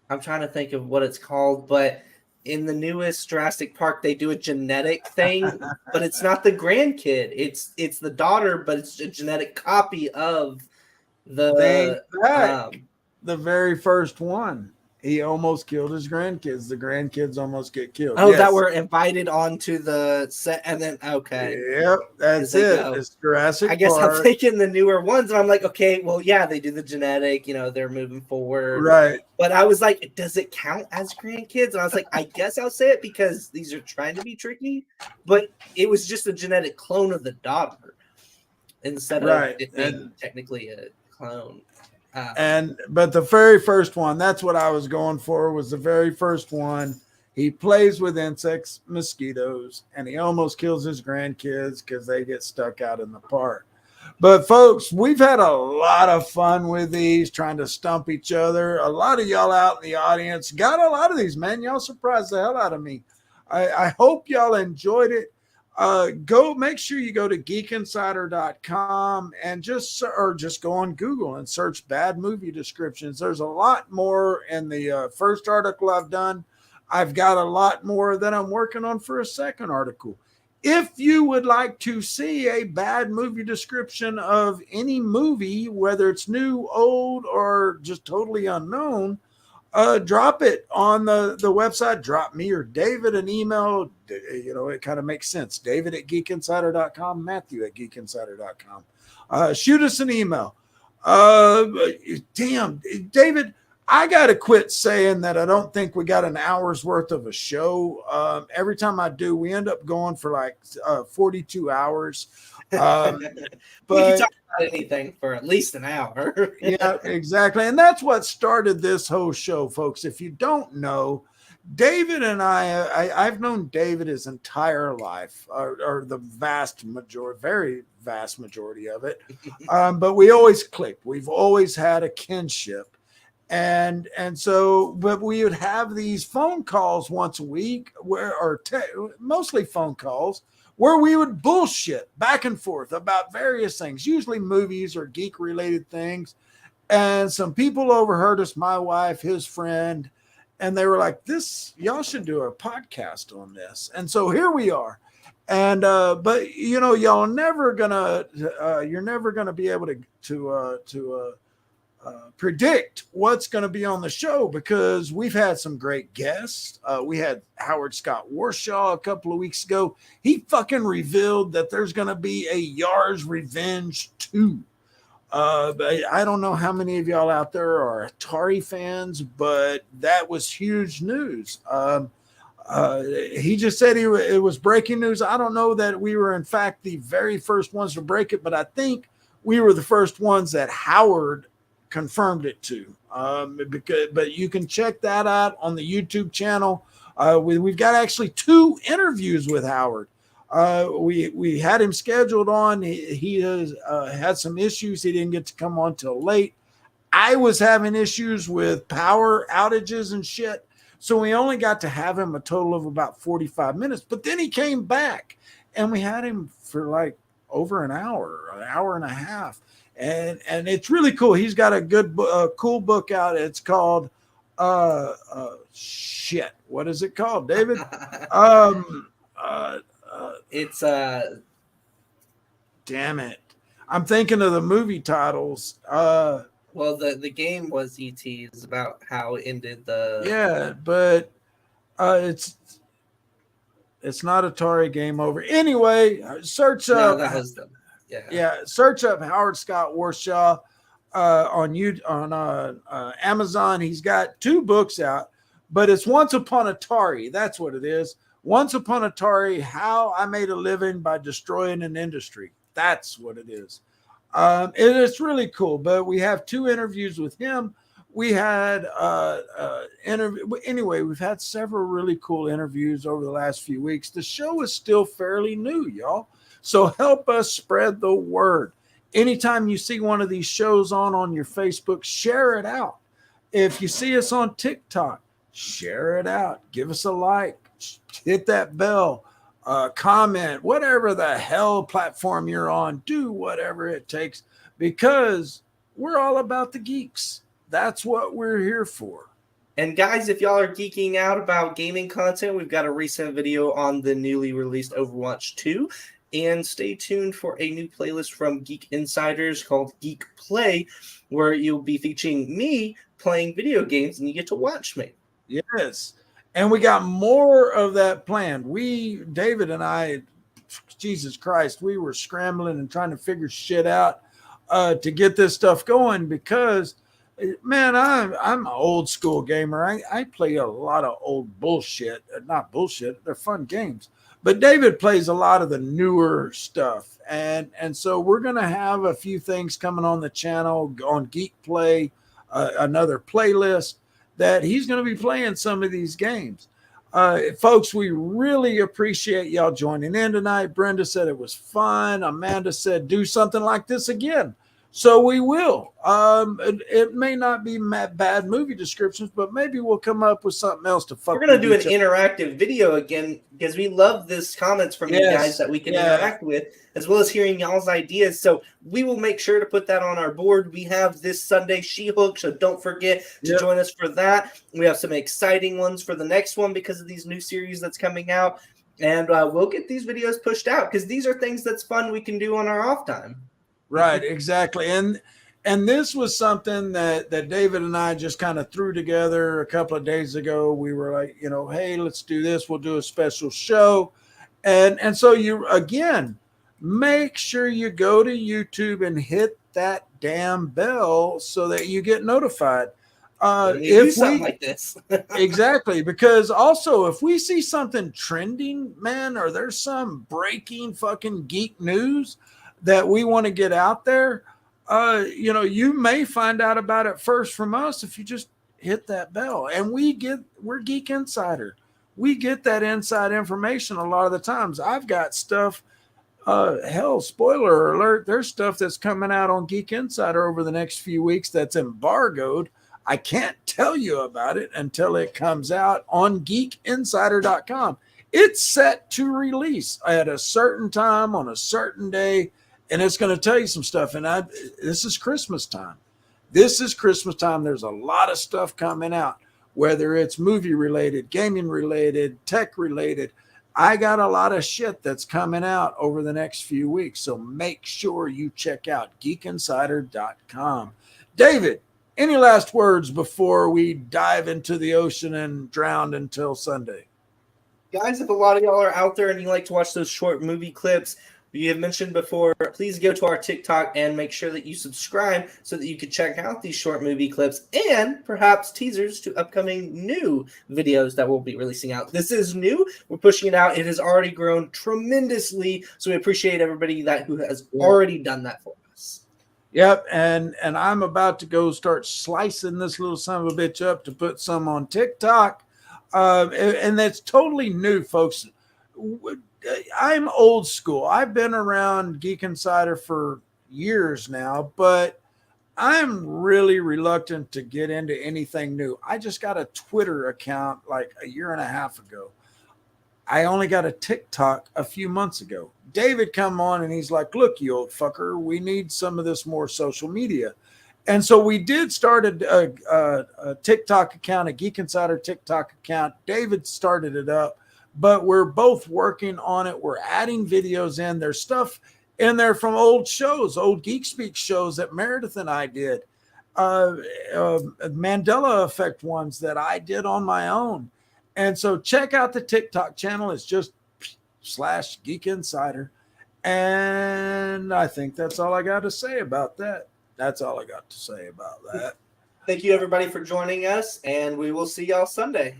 I'm trying to think of what it's called, but in the newest Jurassic Park, they do a genetic thing, but it's not the grandkid. It's the daughter, but it's a genetic copy of the very first one. He almost killed his grandkids. The grandkids almost get killed. Oh, yes. That were invited onto the set, and then Yep, that's it. It's Jurassic Park. I guess I'm thinking the newer ones, and I'm like, okay, well, yeah, they do the genetic. They're moving forward, right? But I was like, does it count as grandkids? And I was like, I guess I'll say it because these are trying to be tricky, but it was just a genetic clone of the daughter instead of it being technically a clone. But the very first one, that's what I was going for, was the very first one. He plays with insects, mosquitoes, and he almost kills his grandkids because they get stuck out in the park. But folks, we've had a lot of fun with these, trying to stump each other. A lot of y'all out in the audience got a lot of these, man. Y'all surprised the hell out of me. I hope y'all enjoyed it. Make sure you go to geekinsider.com and just go on Google and search bad movie descriptions. There's a lot more in the first article I've done. I've got a lot more that I'm working on for a second article. If you would like to see a bad movie description of any movie, whether it's new, old, or just totally unknown, drop it on the website. Drop me or David an email. It kind of makes sense. David at geekinsider.com, Matthew at geekinsider.com. Shoot us an email. Damn, David, I got to quit saying that I don't think we got an hour's worth of a show. Every time I do, we end up going for like 42 hours. But we can talk about anything for at least an hour. Yeah, exactly. And that's what started this whole show, folks. If you don't know, David and I've known David his entire life, or the very vast majority of it. But we always clicked. We've always had a kinship. And so, but we would have these phone calls once a week mostly phone calls, where we would bullshit back and forth about various things, usually movies or geek related things. And some people overheard us, my wife, his friend, and they were like, y'all should do a podcast on this. And so here we are. And, but you're never gonna be able to predict what's going to be on the show, because we've had some great guests. We had Howard Scott Warshaw a couple of weeks ago. He fucking revealed that there's going to be a Yar's Revenge 2. I don't know how many of y'all out there are Atari fans, but that was huge news. He just said it was breaking news. I don't know that we were in fact the very first ones to break it, but I think we were the first ones that Howard confirmed it to, but you can check that out on the YouTube channel. We've got actually 2 interviews with Howard. We had him scheduled on. He has had some issues. He didn't get to come on till late. I was having issues with power outages and shit, so we only got to have him a total of about 45 minutes. But then he came back, and we had him for like over an hour and a half. And it's really cool. He's got a good, cool book out. It's called, shit. What is it called, David? It's damn it. I'm thinking of the movie titles. Well, the game was E.T. It's about how it ended the. Yeah, but it's not Atari Game Over. Anyway, search up. No, that was them. Yeah. Search up Howard Scott Warshaw on Amazon. He's got 2 books out, but it's Once Upon Atari. That's what it is. Once Upon Atari: How I Made a Living by Destroying an Industry. That's what it is. It's really cool. But we have 2 interviews with him. We had anyway, we've had several really cool interviews over the last few weeks. The show is still fairly new, y'all. So help us spread the word. Anytime you see one of these shows on your Facebook, share it out. If you see us on TikTok, share it out. Give us a like. Hit that bell. Comment. Whatever the hell platform you're on, do whatever it takes, because we're all about the geeks. That's what we're here for. And guys, if y'all are geeking out about gaming content, we've got a recent video on the newly released Overwatch 2. And stay tuned for a new playlist from Geek Insiders called Geek Play, where you'll be featuring me playing video games and you get to watch me. Yes. And we got more of that planned. David and I, Jesus Christ, we were scrambling and trying to figure shit out to get this stuff going, because, man, I'm an old school gamer. I play a lot of old bullshit. Not bullshit. They're fun games. But David plays a lot of the newer stuff. And so we're going to have a few things coming on the channel on Geek Play, another playlist that he's going to be playing some of these games. Folks, we really appreciate y'all joining in tonight. Brenda said it was fun. Amanda said do something like this again. So we will. It may not be bad movie descriptions, but maybe we'll come up with something else to fuck. We're going to do an interactive video again because we love this comments from you guys that we can interact with, as well as hearing y'all's ideas. So we will make sure to put that on our board. We have this Sunday She-Hulk, so don't forget to join us for that. We have some exciting ones for the next one because of these new series that's coming out. And we'll get these videos pushed out because these are things that's fun we can do on our off time. Right, exactly. And this was something that David and I just kind of threw together a couple of days ago. We were like, hey, let's do this. We'll do a special show. And so you, again, make sure you go to YouTube and hit that damn bell so that you get notified. If something like this. Exactly. Because also if we see something trending, man, or there's some breaking fucking geek news that we want to get out there, you may find out about it first from us if you just hit that bell. And we're Geek Insider. We get that inside information a lot of the times. I've got stuff, spoiler alert, there's stuff that's coming out on Geek Insider over the next few weeks that's embargoed. I can't tell you about it until it comes out on geekinsider.com. It's set to release at a certain time on a certain day. And it's going to tell you some stuff. And this is Christmas time. There's a lot of stuff coming out, whether it's movie related, gaming related, tech related. I got a lot of shit that's coming out over the next few weeks. So make sure you check out geekinsider.com. David, any last words before we dive into the ocean and drown until Sunday? Guys, if a lot of y'all are out there and you like to watch those short movie clips, you have mentioned before, please go to our TikTok and make sure that you subscribe so that you can check out these short movie clips and perhaps teasers to upcoming new videos that we'll be releasing out. This is new. We're pushing it out. It has already grown tremendously. So we appreciate everybody who has already done that for us. Yep. And I'm about to go start slicing this little son of a bitch up to put some on TikTok. And that's totally new, folks. I'm old school. I've been around Geek Insider for years now, but I'm really reluctant to get into anything new. I just got a Twitter account like a year and a half ago. I only got a TikTok a few months ago. David come on and he's like, look, you old fucker, we need some of this more social media. And so we did start a TikTok account, a Geek Insider TikTok account. David started it up. But we're both working on it. We're adding videos in. There's stuff in there from old shows, old Geek Speak shows that Meredith and I did. Mandela Effect ones that I did on my own. And so check out the TikTok channel. It's just /Geek Insider. And I think that's all I got to say about that. That's all I got to say about that. Thank you, everybody, for joining us. And we will see y'all Sunday.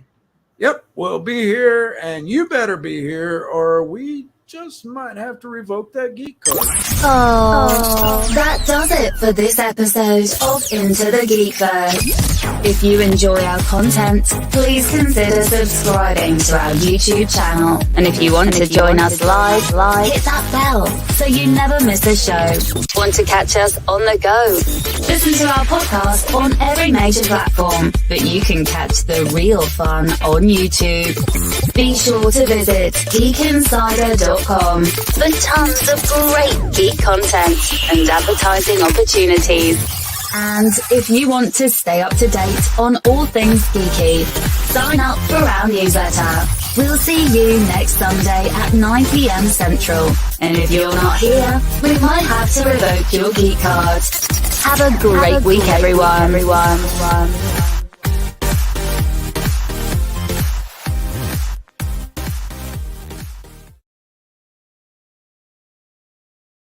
Yep, we'll be here, and you better be here, or we just might have to revoke that geek card. Oh, that does it for this episode of Into the Geekverse. If you enjoy our content, please consider subscribing to our YouTube channel. And if you want to join us live, hit that bell so you never miss a show. Want to catch us on the go? Listen to our podcast on every major platform, but you can catch the real fun on YouTube. Be sure to visit geekinsider.com for tons of great geek content and advertising opportunities. And if you want to stay up to date on all things geeky, sign up for our newsletter. We'll see you next Sunday at 9 p.m. Central. And if you're not here, we might have to revoke your geek card. Have a great week, everyone.